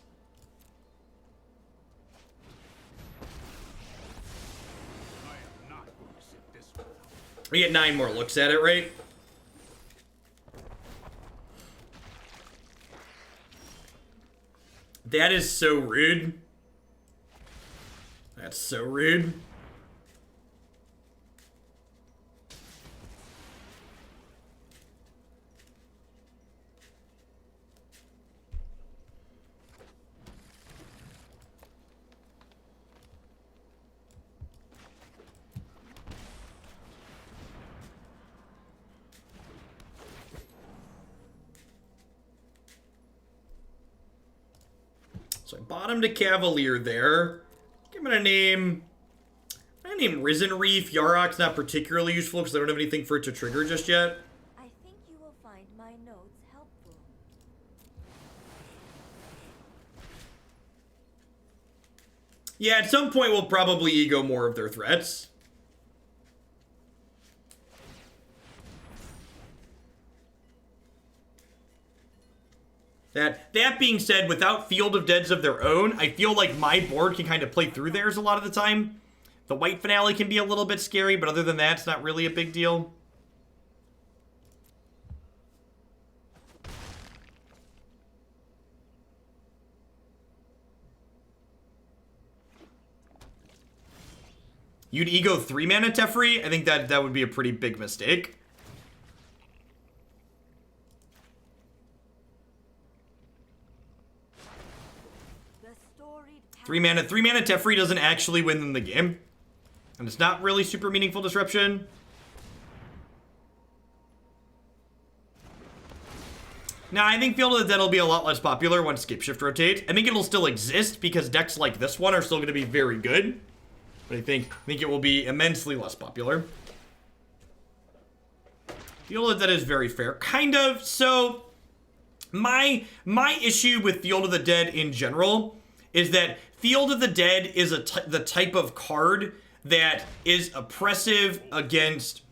I am not going to sit this one out. We get 9 more looks at it, right? That is so rude. That's so rude. So I bottomed a Cavalier there. I'm gonna name Risen Reef. Yarok's not particularly useful because I don't have anything for it to trigger just yet. I think you will find my notes helpful. Yeah, at some point we'll probably ego more of their threats. That being said, without Field of Deads of their own, I feel like my board can kind of play through theirs a lot of the time. The white finale can be a little bit scary, but other than that, it's not really a big deal. You'd ego 3 mana Teferi? I think that would be a pretty big mistake. The storied 3 mana Teferi doesn't actually win them the game. And it's not really super meaningful disruption. Now, I think Field of the Dead will be a lot less popular once Scapeshift rotates. I think it'll still exist because decks like this one are still going to be very good. But I think it will be immensely less popular. Field of the Dead is very fair. Kind of. So, my issue with Field of the Dead in general is that Field of the Dead is the type of card that is oppressive against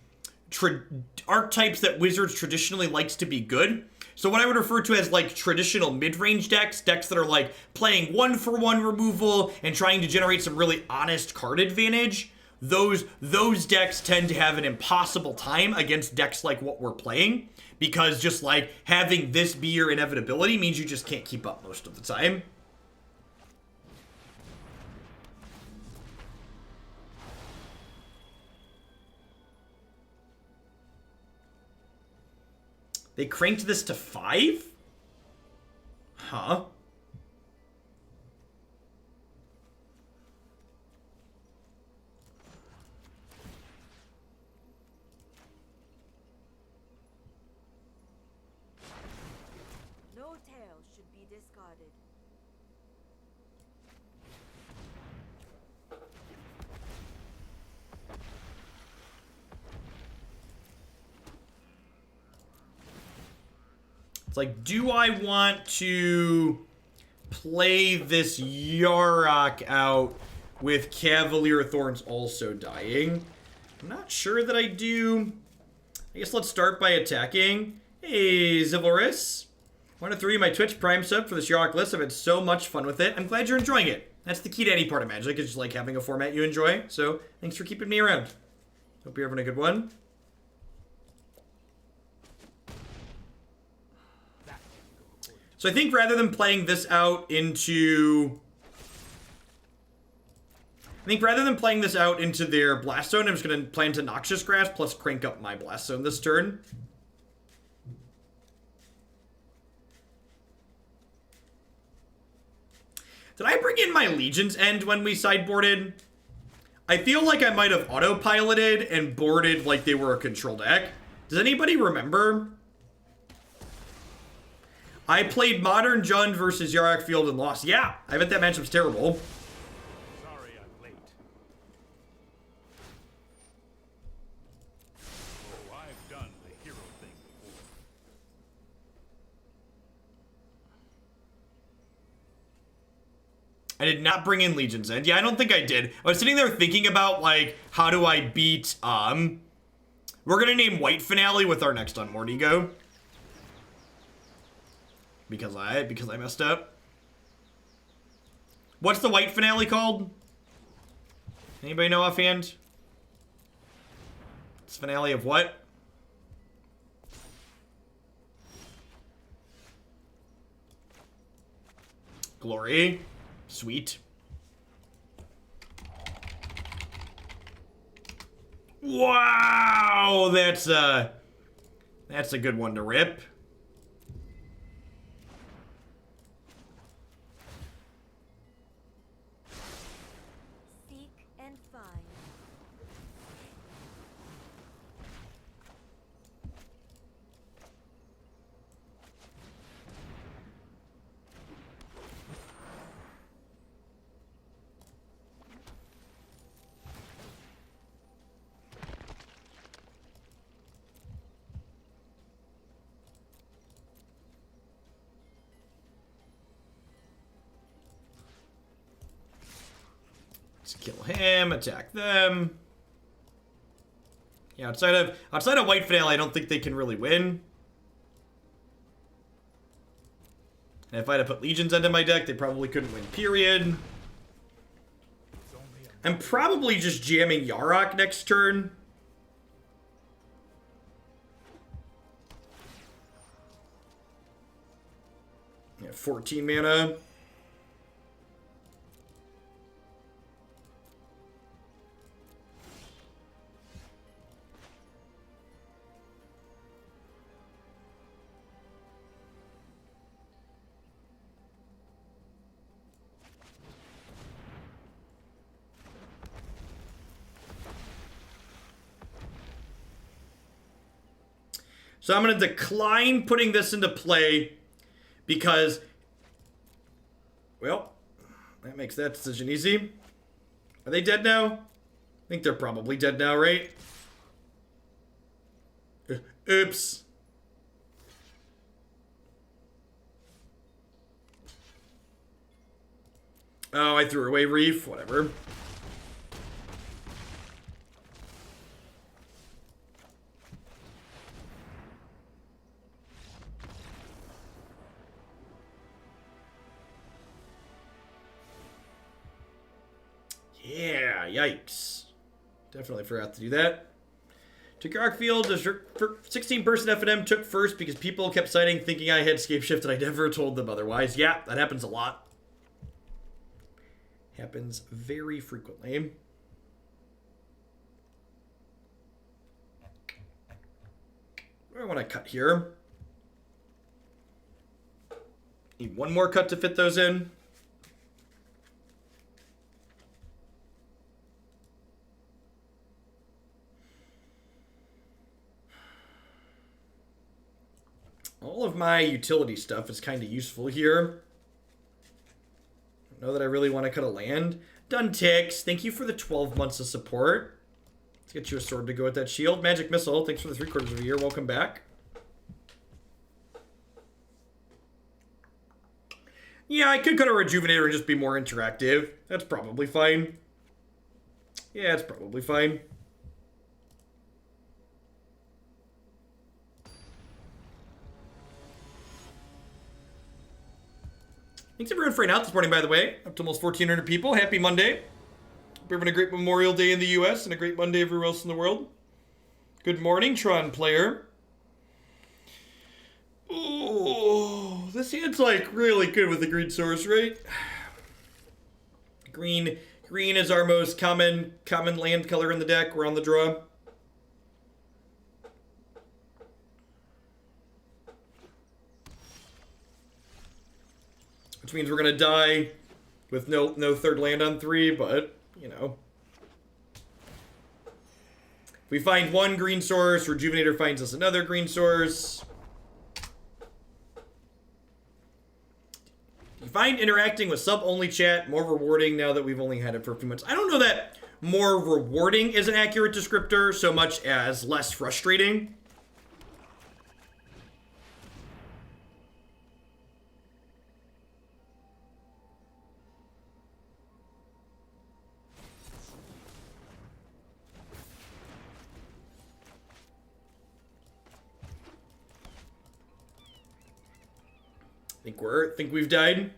archetypes that Wizards traditionally likes to be good. So what I would refer to as like traditional mid-range decks that are like playing 1-for-1 removal and trying to generate some really honest card advantage, those decks tend to have an impossible time against decks like what we're playing, because just like having this be your inevitability means you just can't keep up most of the time. They cranked this to 5? Huh? No tail should be discarded. It's like, do I want to play this Yarok out with Cavalier of Thorns also dying? I'm not sure that I do. I guess let's start by attacking. Hey, Zivalrus. 1 of 3 my Twitch Prime sub for this Yarok list. I've had so much fun with it. I'm glad you're enjoying it. That's the key to any part of Magic, is just like having a format you enjoy. So thanks for keeping me around. Hope you're having a good one. So I think rather than playing this out into... their Blast Zone, I'm just going to play into Noxious Grass plus crank up my Blast Zone this turn. Did I bring in my Legion's End when we sideboarded? I feel like I might have autopiloted and boarded like they were a control deck. Does anybody remember? I played Modern Jund versus Yarok Field and lost. Yeah, I bet that matchup's terrible. Sorry I'm late. Oh, I've done the hero thing before. I did not bring in Legion's End. Yeah, I don't think I did. I was sitting there thinking about, like, how do I beat, we're gonna name White Finale with our next Unmoored Ego. because I messed up. What's the white finale called? Anybody know offhand? It's finale of what? Glory. Sweet. Wow, that's a good one to rip. Seek and find. Let's kill him, attack them. Yeah, outside of white finale, I don't think they can really win. And if I had to put legions into my deck, they probably couldn't win, period. I'm probably just jamming Yarok next turn. Yeah, 14 mana. So I'm going to decline putting this into play because, well, that makes that decision easy. Are they dead now? I think they're probably dead now, right? Oops. Oh, I threw away Reef. Whatever. Yeah, yikes. Definitely forgot to do that. Took Yarok Field, 16-person F&M took first because people kept citing thinking I had Scape Shift and I never told them otherwise. Yeah, that happens a lot. Happens very frequently. Where do I want to cut here? Need one more cut to fit those in. All of my utility stuff is kind of useful here. I don't know that I really want to cut a land. Done ticks. Thank you for the 12 months of support. Let's get you a sword to go with that shield. Magic Missile. Thanks for the 3/4 of a year. Welcome back. Yeah, I could cut a Rejuvenator and just be more interactive. That's probably fine. Yeah, it's probably fine. Thanks everyone for hanging out this morning, by the way. Up to almost 1,400 people. Happy Monday. Hope you're having a great Memorial Day in the US and a great Monday everywhere else in the world. Good morning, Tron player. Oh, this hand's like really good with the green source, right? Green is our most common land color in the deck. We're on the draw. Which means we're gonna die with no third land on 3, but you know. If we find one green source, Rejuvenator finds us another green source. You find interacting with sub-only chat more rewarding now that we've only had it for a few months. I don't know that more rewarding is an accurate descriptor so much as less frustrating. Think we've died.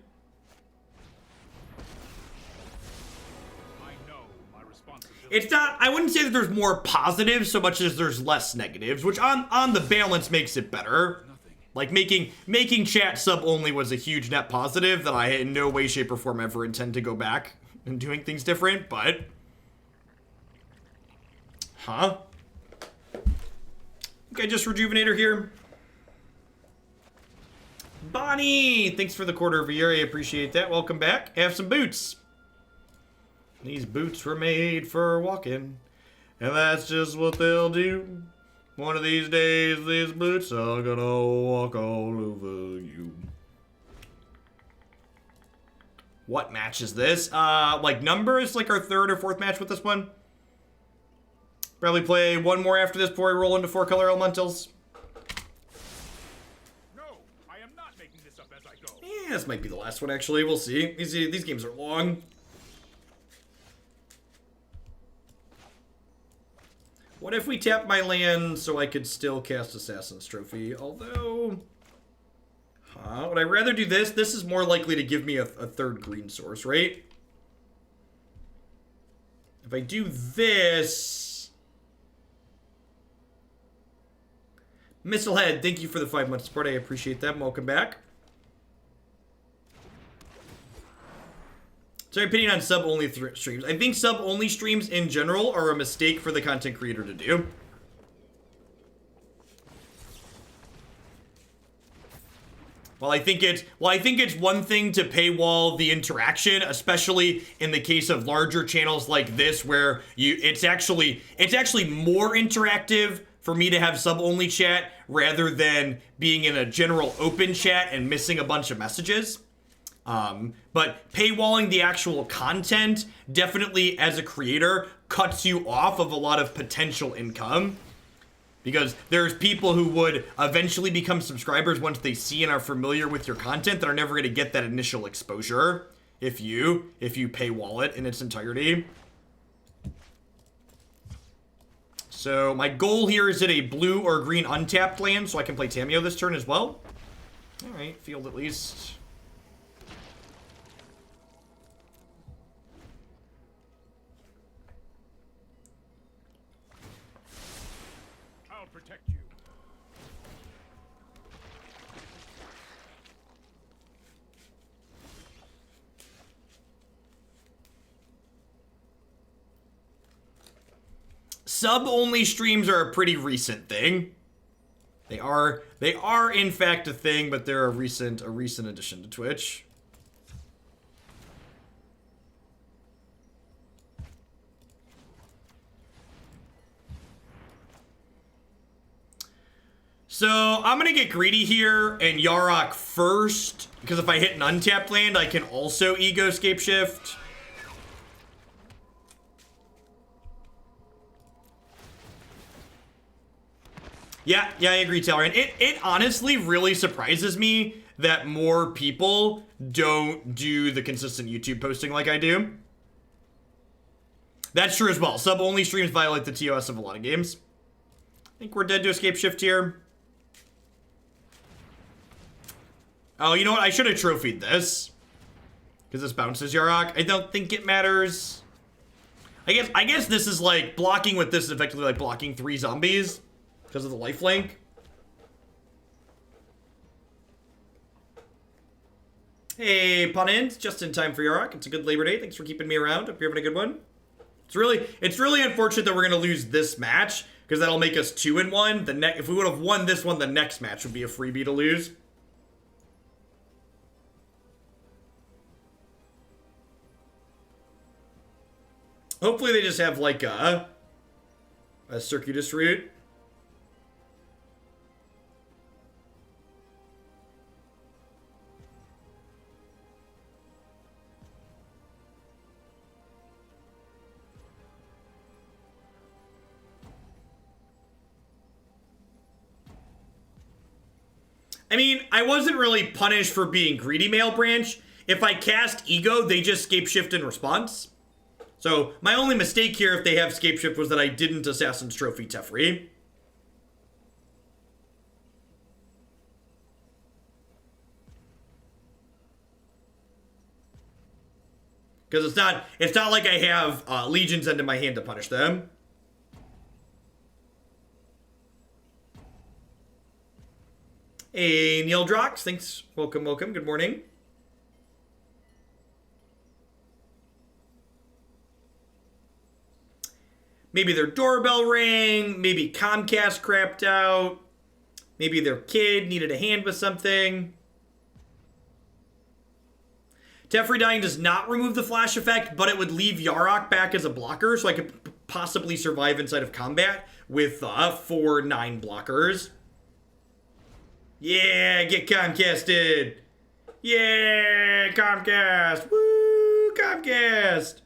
I know my responsibility. It's not, I wouldn't say that there's more positives so much as there's less negatives, which on the balance makes it better. Like making chat sub only was a huge net positive that I in no way, shape, or form ever intend to go back and doing things different, but okay, just Rejuvenator here. Bonnie, thanks for the quarter of a year. I appreciate that. Welcome back. Have some boots. These boots were made for walking, and that's just what they'll do. One of these days, these boots are gonna walk all over you. What match is this? Like numbers, like our third or fourth match with this one. Probably play one more after this before we roll into 4-color elementals. No, I am not making this up as I go. Yeah, this might be the last one, actually. We'll see. These games are long. What if we tap my land so I could still cast Assassin's Trophy? Although, would I rather do this? This is more likely to give me a third green source, right? If I do this... Missilehead, thank you for the 5-month support. I appreciate that. Welcome back. Sorry, opinion on sub-only streams. I think sub-only streams in general are a mistake for the content creator to do. Well, I think it's one thing to paywall the interaction, especially in the case of larger channels like this, where it's actually more interactive for me to have sub-only chat rather than being in a general open chat and missing a bunch of messages. But paywalling the actual content definitely, as a creator, cuts you off of a lot of potential income. Because there's people who would eventually become subscribers once they see and are familiar with your content that are never going to get that initial exposure if you paywall it in its entirety. So my goal here is at a blue or green untapped land so I can play Tamiyo this turn as well. Alright, field at least. Protect you. Sub-only streams are a pretty recent thing. They are in fact a thing, but they're a recent addition to Twitch. So, I'm going to get greedy here and Yarok first, because if I hit an untapped land, I can also Ego Scape Shift. Yeah, I agree, Talran. It honestly really surprises me that more people don't do the consistent YouTube posting like I do. That's true as well. Sub-only streams violate the TOS of a lot of games. I think we're dead to Escape Shift here. Oh, you know what? I should have trophied this. Because this bounces Yarok. I don't think it matters. I guess this is like, blocking with this is effectively like blocking 3 zombies. Because of the lifelink. Hey, Ponins, just in time for Yarok. It's a good Labor Day. Thanks for keeping me around. Hope you're having a good one. It's really unfortunate that we're gonna lose this match, because that'll make us 2-1. If we would have won this one, the next match would be a freebie to lose. Hopefully they just have like a circuitous route. I mean, I wasn't really punished for being greedy, Male Branch. If I cast Ego, they just Scape Shift in response. So, my only mistake here, if they have Scape Shift, was that I didn't Assassin's Trophy Teferi. Because it's not like I have Legion's End in my hand to punish them. Hey, Neil Drox, thanks. Welcome, welcome. Good morning. Maybe their doorbell rang. Maybe Comcast crapped out. Maybe their kid needed a hand with something. Teferi dying does not remove the flash effect, but it would leave Yarok back as a blocker, so I could possibly survive inside of combat with 4/9 blockers. Yeah, get Comcasted. Yeah, Comcast. Woo, Comcast.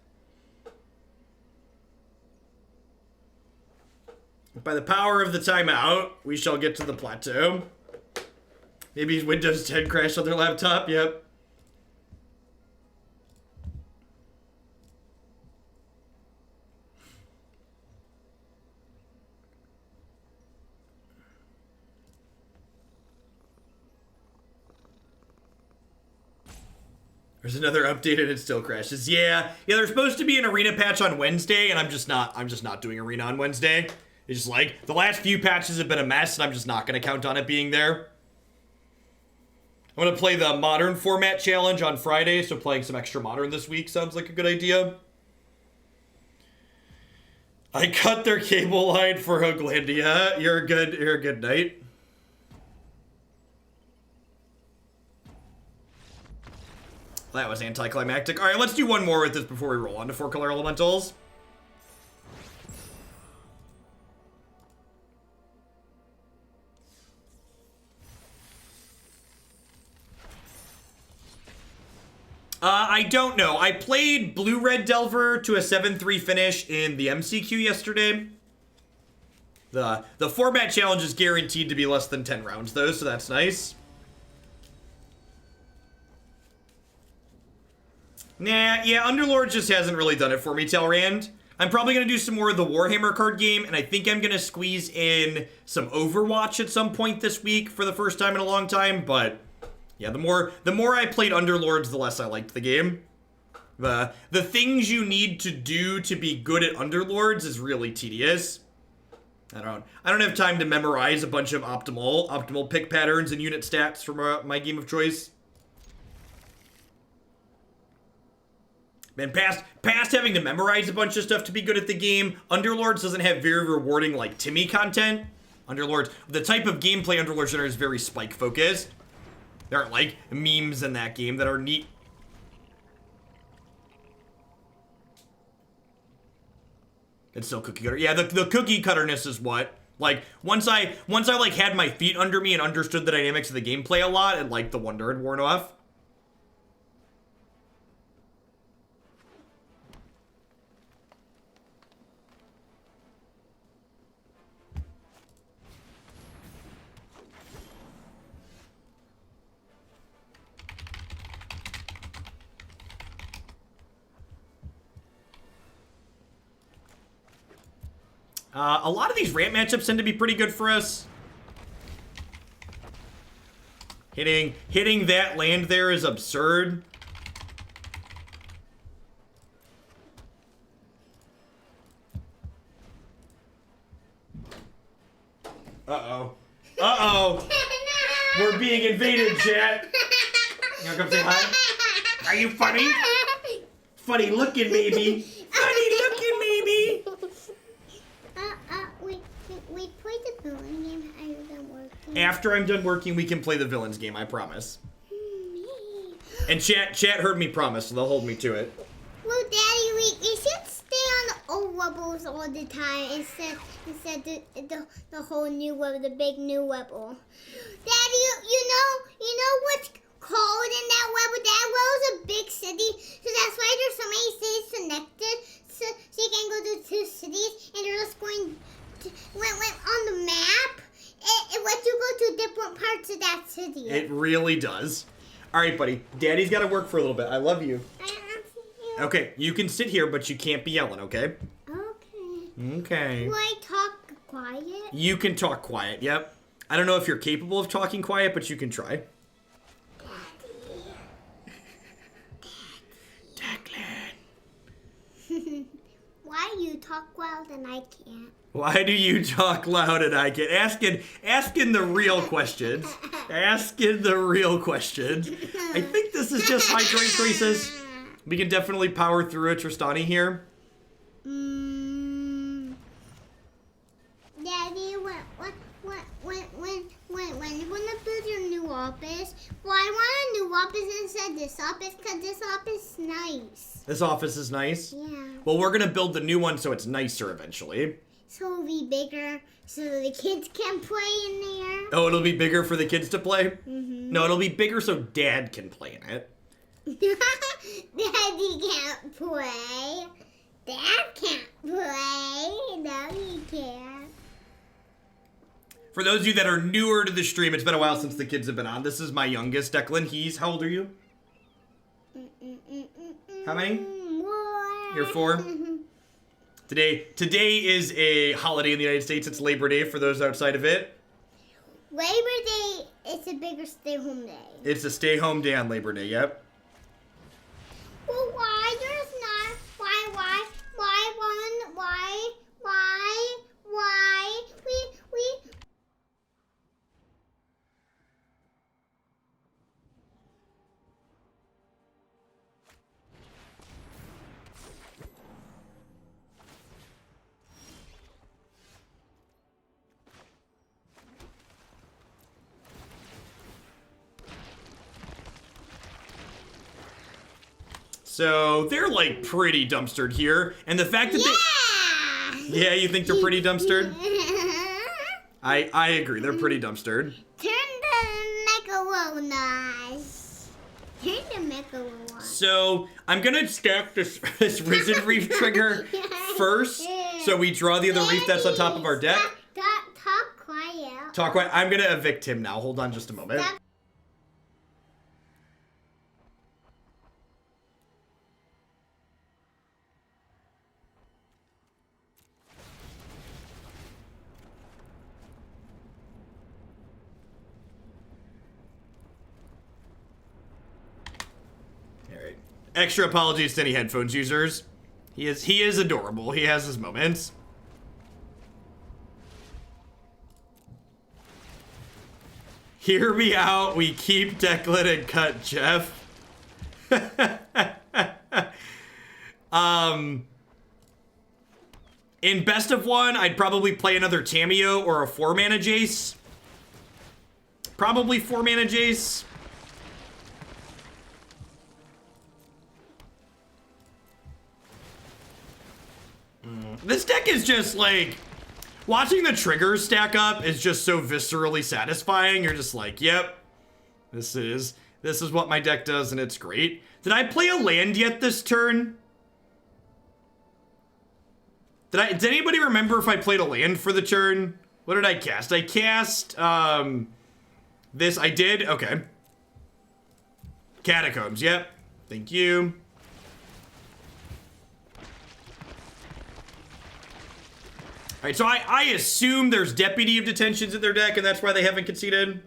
By the power of the timeout, we shall get to the plateau. Maybe Windows 10 crashed on their laptop. Yep. There's another update and it still crashes. Yeah, there's supposed to be an arena patch on Wednesday, and I'm just not doing arena on Wednesday. It's just like the last few patches have been a mess, and I'm just not going to count on it being there. I'm going to play the modern format challenge on Friday, so playing some extra modern this week sounds like a good idea. I cut their cable line for Hoaglandia. You're a good knight. That was anticlimactic. All right, let's do one more with this before we roll on to 4-color elementals. I don't know. I played Blue-Red Delver to a 7-3 finish in the MCQ yesterday. The format challenge is guaranteed to be less than 10 rounds, though, so that's nice. Nah, yeah, Underlord just hasn't really done it for me, Telrand. I'm probably going to do some more of the Warhammer card game, and I think I'm going to squeeze in some Overwatch at some point this week for the first time in a long time, but yeah, the more I played Underlords, the less I liked the game. The things you need to do to be good at Underlords is really tedious. I don't have time to memorize a bunch of optimal pick patterns and unit stats from my game of choice. And past having to memorize a bunch of stuff to be good at the game, Underlords doesn't have very rewarding, like, Timmy content. Underlords, the type of gameplay Underlords generate is very spike-focused. There aren't, like, memes in that game that are neat. It's still cookie cutter. Yeah, the cookie cutterness is what, like, once I like had my feet under me and understood the dynamics of the gameplay a lot, and like the wonder had worn off. A lot of these ramp matchups tend to be pretty good for us. Hitting that land there is absurd. Uh-oh. Uh-oh. We're being invaded, chat. You wanna come say hi? Are you funny? Funny looking, maybe. Funny looking, maybe. We played the villain game. Are you done working? After I'm done working, we can play the villains game, I promise. And chat heard me promise, so they'll hold me to it. Well, Daddy, we should stay on the old Webbles all the time instead the whole new Webble, the big new Webble. Daddy, you know what's cold in that Webble? That Webble's a big city, so that's why there's so many cities connected. So you can go to 2 cities, and they're just going when on the map. It lets you go to different parts of that city. It really does. All right, buddy. Daddy's got to work for a little bit. I love you. Okay, you can sit here, but you can't be yelling, okay? Okay. Okay. Will I talk quiet? You can talk quiet, yep. I don't know if you're capable of talking quiet, but you can try. Declan. why you talk loud and I can't? Why do you talk loud and I can't? Asking the real questions. Asking the real questions. I think this is just high joint increases. We can definitely power through a Tristani here. Daddy, when you're gonna build your new office, well, I want a new office instead of this office because this office is nice. This office is nice? Yeah. Well, we're gonna build the new one so it's nicer eventually. So it'll be bigger so the kids can play in there. Oh, it'll be bigger for the kids to play? Mm-hmm. No, it'll be bigger so Dad can play in it. Daddy can't play. Dad can't play. No, he can't. For those of you that are newer to the stream, it's been a while since the kids have been on. This is my youngest, Declan. He's, how old are you? How many? 4. You're 4? Today is a holiday in the United States. It's Labor Day for those outside of it. Labor Day, it's a bigger stay-home day. It's a stay-home day on Labor Day, yep. Well, why there's not, we So they're like pretty dumpstered here. And the fact that Yeah, you think they're pretty dumpstered? I agree, they're pretty dumpstered. Turn the Megalodon. Turn the Megalodon. So I'm gonna stack this Risen Reef trigger first, so we draw the other reef that's on top of our deck. Talk quiet. Talk quiet. I'm gonna evict him now. Hold on just a moment. Alright. Extra apologies to any headphones users. He is adorable. He has his moments. Hear me out. We keep Declan and cut Jeff. In best of one, I'd probably play another Tamiyo or a 4-mana Jace. Probably 4-mana Jace. This deck is just like, watching the triggers stack up is just so viscerally satisfying. You're just like, yep, this is what my deck does, and it's great. Did I play a land yet this turn? Did anybody remember if I played a land for the turn? What did I cast? I cast, this, I did? Okay. Catacombs, yep. Thank you. Alright, so I assume there's Deputy of Detentions in their deck, and that's why they haven't conceded.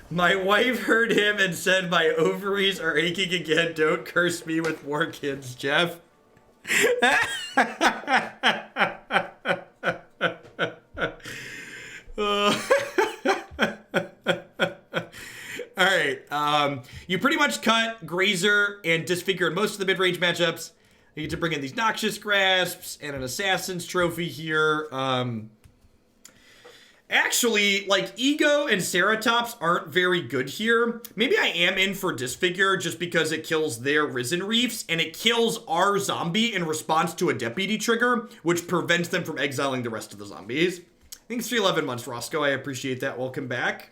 My wife heard him and said my ovaries are aching again. Don't curse me with more kids, Jeff. Alright, you pretty much cut Grazer and Disfigure in most of the mid-range matchups. You get to bring in these Noxious Grasps and an Assassin's Trophy here. Actually, like, Ego and Ceratops aren't very good here. Maybe I am in for Disfigure just because it kills their Risen Reefs, and it kills our zombie in response to a Deputy trigger, which prevents them from exiling the rest of the zombies. Thanks for 11 months, Roscoe. I appreciate that. Welcome back.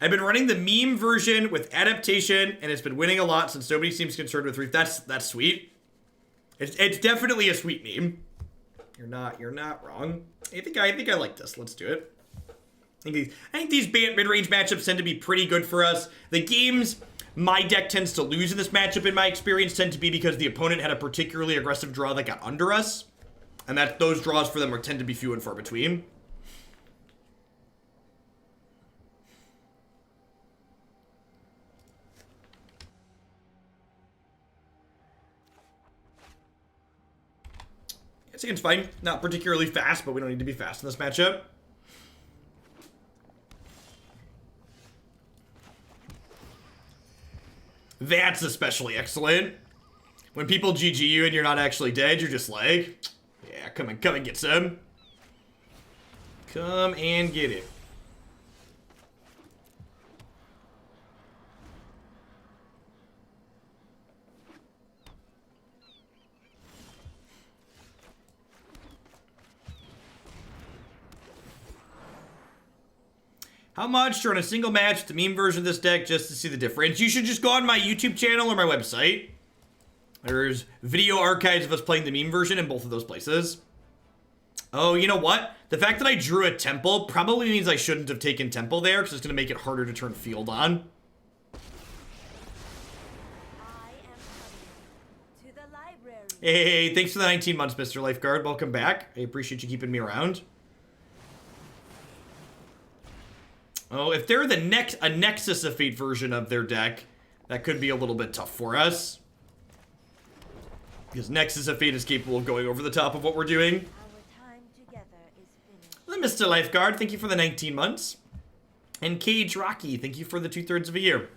I've been running the meme version with adaptation, and it's been winning a lot since nobody seems concerned with Reef. That's sweet. It's definitely a sweet meme. You're not wrong. I think I like this. Let's do it. I think these mid-range matchups tend to be pretty good for us. The games my deck tends to lose in this matchup, in my experience, tend to be because the opponent had a particularly aggressive draw that got under us, and that those draws for them tend to be few and far between. Second's fine. Not particularly fast, but we don't need to be fast in this matchup. That's especially excellent. When people GG you and you're not actually dead, you're just like, yeah, come and get some. Come and get it. How much to run a single match, the meme version of this deck, just to see the difference? You should just go on my YouTube channel or my website. There's video archives of us playing the meme version in both of those places. Oh, you know what? The fact that I drew a temple probably means I shouldn't have taken temple there, because it's going to make it harder to turn field on. I am coming to the library. Hey, thanks for the 19 months, Mr. Lifeguard. Welcome back. I appreciate you keeping me around. Oh, if they're a Nexus of Fate version of their deck, that could be a little bit tough for us. Because Nexus of Fate is capable of going over the top of what we're doing. Our time together is finished. Mr. Lifeguard, thank you for the 19 months. And Cage Rocky, thank you for the 2/3 of a year.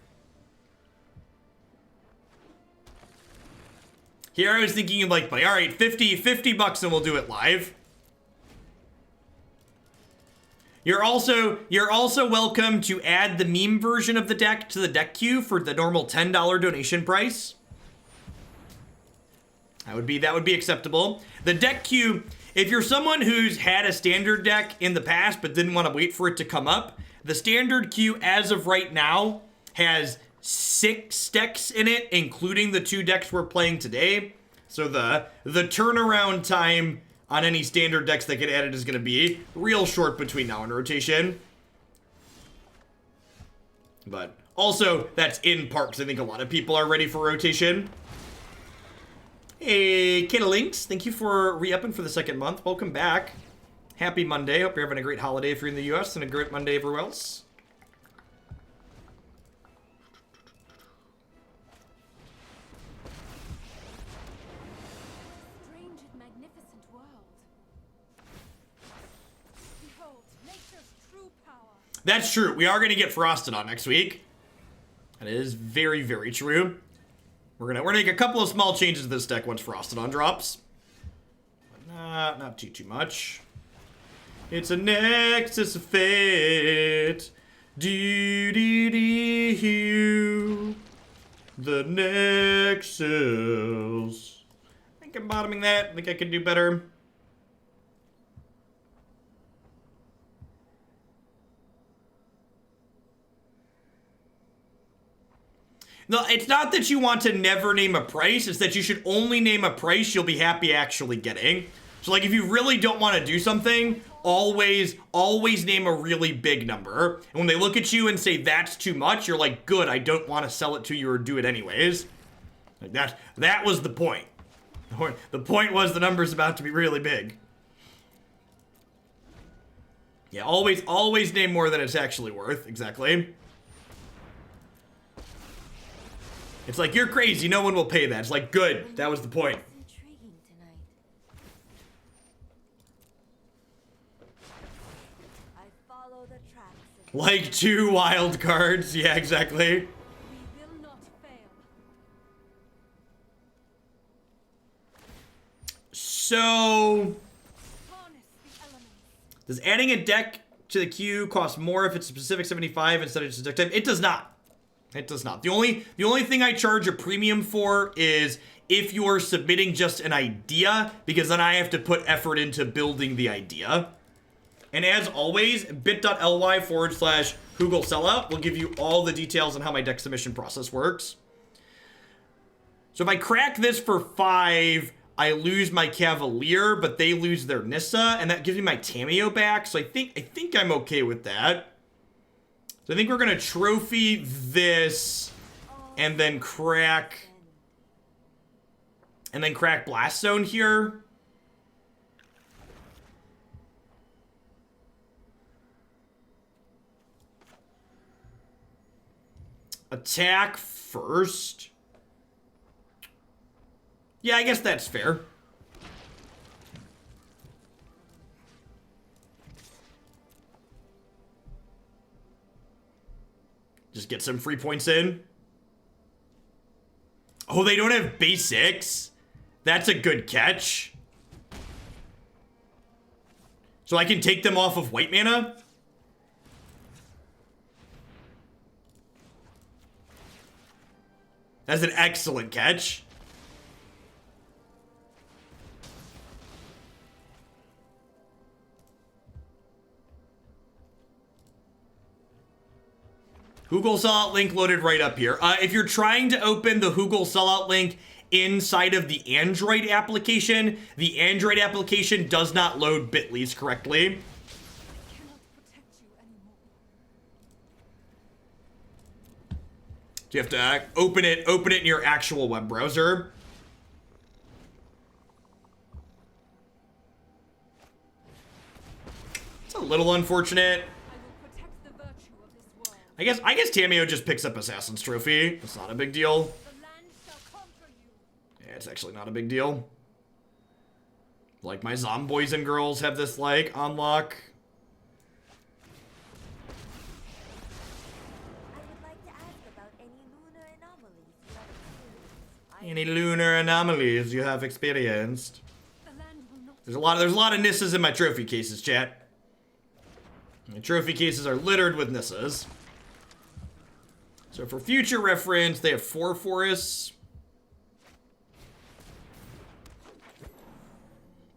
Here I was thinking like, all right, 50 bucks and we'll do it live. You're also welcome to add the meme version of the deck to the deck queue for the normal $10 donation price. That would be acceptable. The deck queue, if you're someone who's had a standard deck in the past but didn't want to wait for it to come up, the standard queue as of right now has 6 decks in it, including the 2 decks we're playing today. So the turnaround time on any standard decks that get added is going to be real short between now and rotation. But also, that's in part because I think a lot of people are ready for rotation. Hey, Kiddalinks, thank you for re-upping for the 2nd month. Welcome back. Happy Monday. Hope you're having a great holiday if you're in the US and a great Monday everywhere else. Strange and magnificent world. Behold, nature's true power. That's true. We are going to get frosted on next week. That is very, very true. We're gonna make a couple of small changes to this deck once frosted on drops. But not too much. It's a Nexus of Fate. Do-do-do-do. The Nexus. I think I'm bottoming that. I think I can do better. No, it's not that you want to never name a price. It's that you should only name a price you'll be happy actually getting. So, like, if you really don't want to do something, always name a really big number. And when they look at you and say, that's too much, you're like, good, I don't want to sell it to you or do it anyways. Like, that was the point. The point was the number's about to be really big. Yeah, always name more than it's actually worth. Exactly. It's like, you're crazy, no one will pay that. It's like, good, that was the point. It's intriguing tonight. I follow the tracks. Like 2 wild cards. Yeah, exactly. We will not fail. So, Harness the elements. does adding a deck to the queue cost more if it's a specific 75 instead of just a deck type? It does not. It does not. The only thing I charge a premium for is if you're submitting just an idea, because then I have to put effort into building the idea. And as always, bit.ly/HugelSellout will give you all the details on how my deck submission process works. So if I crack this for 5, I lose my Cavalier, but they lose their Nissa, and that gives me my Tamiyo back. So I think I'm okay with that. So I think we're gonna trophy this and then crack Blast Zone here. Attack first. Yeah, I guess that's fair. Just get some free points in. Oh, they don't have basics? That's a good catch. So I can take them off of white mana? That's an excellent catch. Hoogle sellout link loaded right up here. If you're trying to open the Hoogle sellout link inside of the Android application does not load bit.lys correctly. So you have to open it in your actual web browser. It's a little unfortunate. I guess Tamiyo just picks up Assassin's Trophy. It's not a big deal. Yeah, it's actually not a big deal. Like, my Zomboys and girls have this, like, unlock. I would like to ask about Any lunar anomalies you have experienced? There's a lot of Nissas in my trophy cases, chat. My trophy cases are littered with Nissas. So for future reference, they have 4 forests.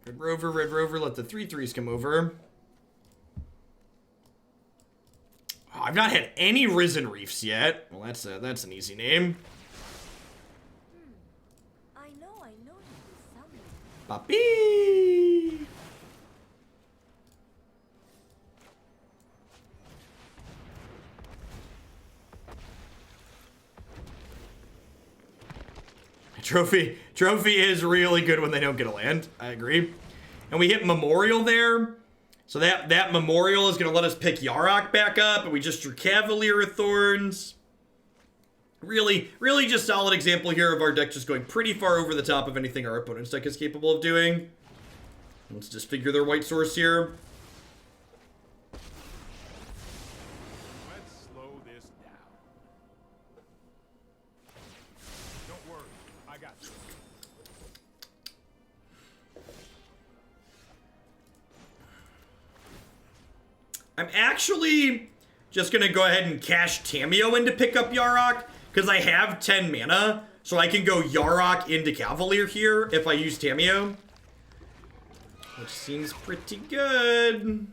Red Rover, let the 3/3s come over. Oh, I've not had any Risen Reefs yet. Well, that's an easy name. I know you somewhere. Papi! Trophy is really good when they don't get a land. I agree. And we hit Memorial there. So that Memorial is going to let us pick Yarok back up. And we just drew Cavalier of Thorns. Really just solid example here of our deck just going pretty far over the top of anything our opponent's deck is capable of doing. Let's just figure their white source here. Let's slow this down. Don't worry, I got you. I'm actually just going to go ahead and cash Tamiyo in to pick up Yarok, because I have 10 mana, so I can go Yarok into Cavalier here if I use Tamiyo. Which seems pretty good.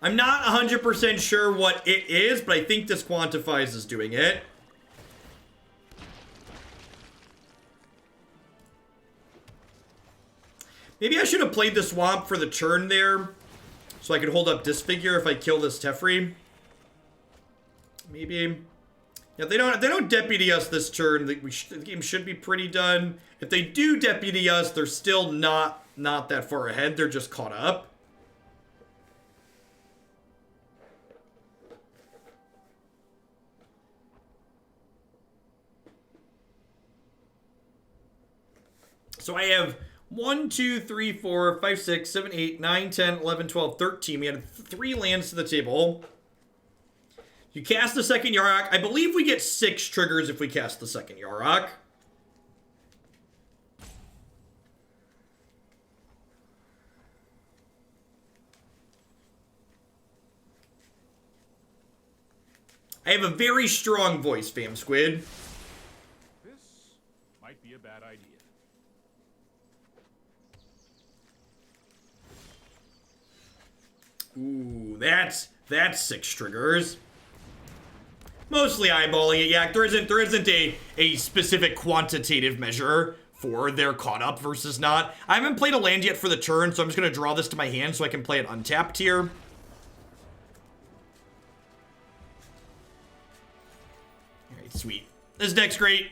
I'm not 100% sure what it is, but I think this quantifies as doing it. Maybe I should have played the swamp for the turn there, so I could hold up Disfigure if I kill this Teferi. Maybe. Yeah, if they don't deputy us this turn, the game should be pretty done. If they do deputy us, they're still not that far ahead. They're just caught up. So I have 1, 2, 3, 4, 5, 6, 7, 8, 9, 10, 11, 12, 13. We had 3 lands to the table. You cast the second Yarok. I believe we get 6 triggers if we cast the second Yarok. I have a very strong voice, Fam Squid. This might be a bad idea. Ooh, that's 6 triggers. Mostly eyeballing it. Yeah, there isn't a specific quantitative measure for they're caught up versus not. I haven't played a land yet for the turn, so I'm just going to draw this to my hand so I can play it untapped here. Alright, sweet. This deck's great.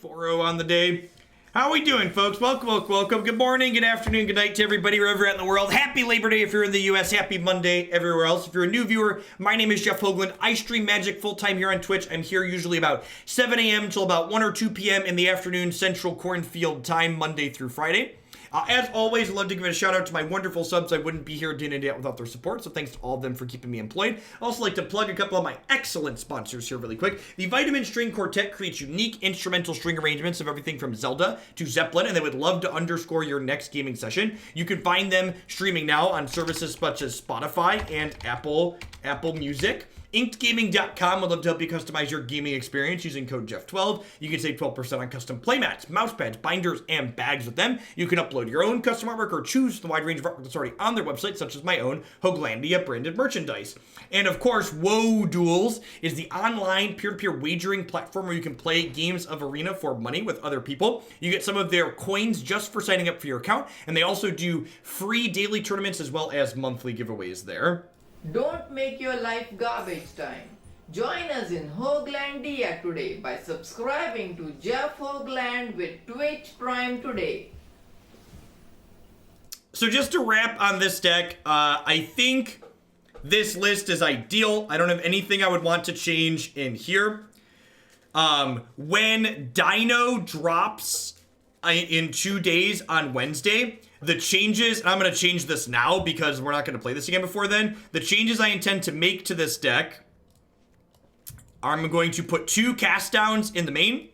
4-0 on the day. How we doing, folks? Welcome, welcome, welcome. Good morning, good afternoon, good night to everybody wherever you're at in the world. Happy Labor Day if you're in the U.S. Happy Monday everywhere else. If you're a new viewer, my name is Jeff Hoagland. I stream Magic full-time here on Twitch. I'm here usually about 7 a.m. till about 1 or 2 p.m. in the afternoon Central Cornfield time, Monday through Friday. As always, I'd love to give a shout out to my wonderful subs. I wouldn't be here day in and day out without their support, so thanks to all of them for keeping me employed. I also like to plug a couple of my excellent sponsors here really quick. The Vitamin String Quartet creates unique instrumental string arrangements of everything from Zelda to Zeppelin, and they would love to underscore your next gaming session. You can find them streaming now on services such as Spotify and Apple Music. InkedGaming.com would love to help you customize your gaming experience using code Jeff12. You can save 12% on custom playmats, mousepads, binders, and bags with them. You can upload your own custom artwork or choose the wide range of artwork that's already on their website, such as my own Hoaglandia branded merchandise. And of course, Whoa Duels is the online peer-to-peer wagering platform where you can play games of Arena for money with other people. You get some of their coins just for signing up for your account, and they also do free daily tournaments as well as monthly giveaways there. Don't make your life garbage time. Join us in Hoaglandia today by subscribing to Jeff Hoagland with Twitch Prime today. So just to wrap on this deck, I think this list is ideal. I don't have anything I would want to change in here. When Dino drops in 2 days on Wednesday, the changes, and I'm going to change this now because we're not going to play this again before then. The changes I intend to make to this deck, I'm going to put 2 cast downs in the main,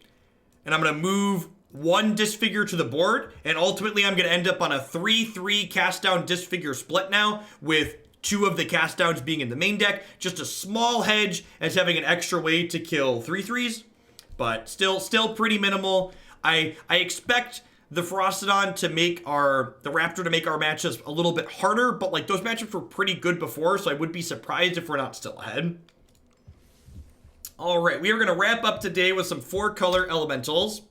and I'm going to move 1 Disfigure to the board, and ultimately I'm going to end up on a 3-3 cast down Disfigure split now, with 2 of the cast downs being in the main deck. Just a small hedge as having an extra way to kill 3/3s, but still pretty minimal. I expect the Ferocidon to make the Raptor to make our matches a little bit harder, but like those matchups were pretty good before, so I would be surprised if we're not still ahead. All right, we are going to wrap up today with some 4-color elementals.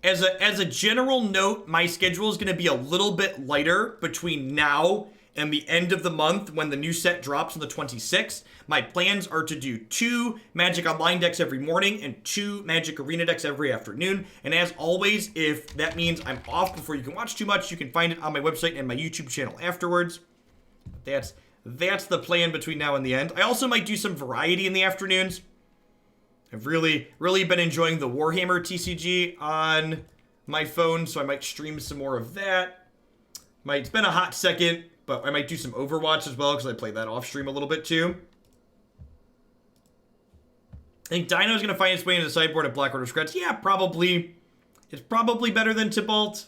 As a general note, my schedule is going to be a little bit lighter between now and the end of the month when the new set drops on the 26th. My plans are to do 2 Magic Online decks every morning and 2 Magic Arena decks every afternoon. And as always, if that means I'm off before you can watch too much, you can find it on my website and my YouTube channel afterwards. That's the plan between now and the end. I also might do some variety in the afternoons. I've really been enjoying the Warhammer TCG on my phone, so I might stream some more of that. It's been a hot second, but I might do some Overwatch as well, because I play that off stream a little bit too. I think Dino's going to find its way into the sideboard at Blackwater Scratch. Yeah, probably. It's probably better than Tybalt.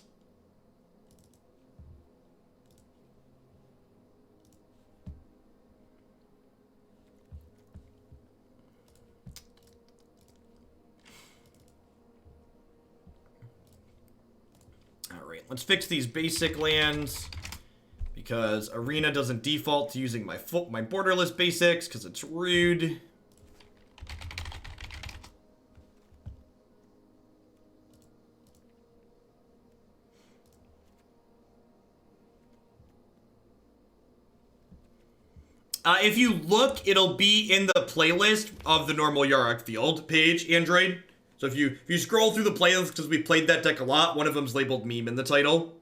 All right, let's fix these basic lands, because Arena doesn't default to using my borderless basics, because it's rude. If you look, it'll be in the playlist of the normal Yarok Field page, Android. So if you scroll through the playlist, because we played that deck a lot, one of them's labeled meme in the title.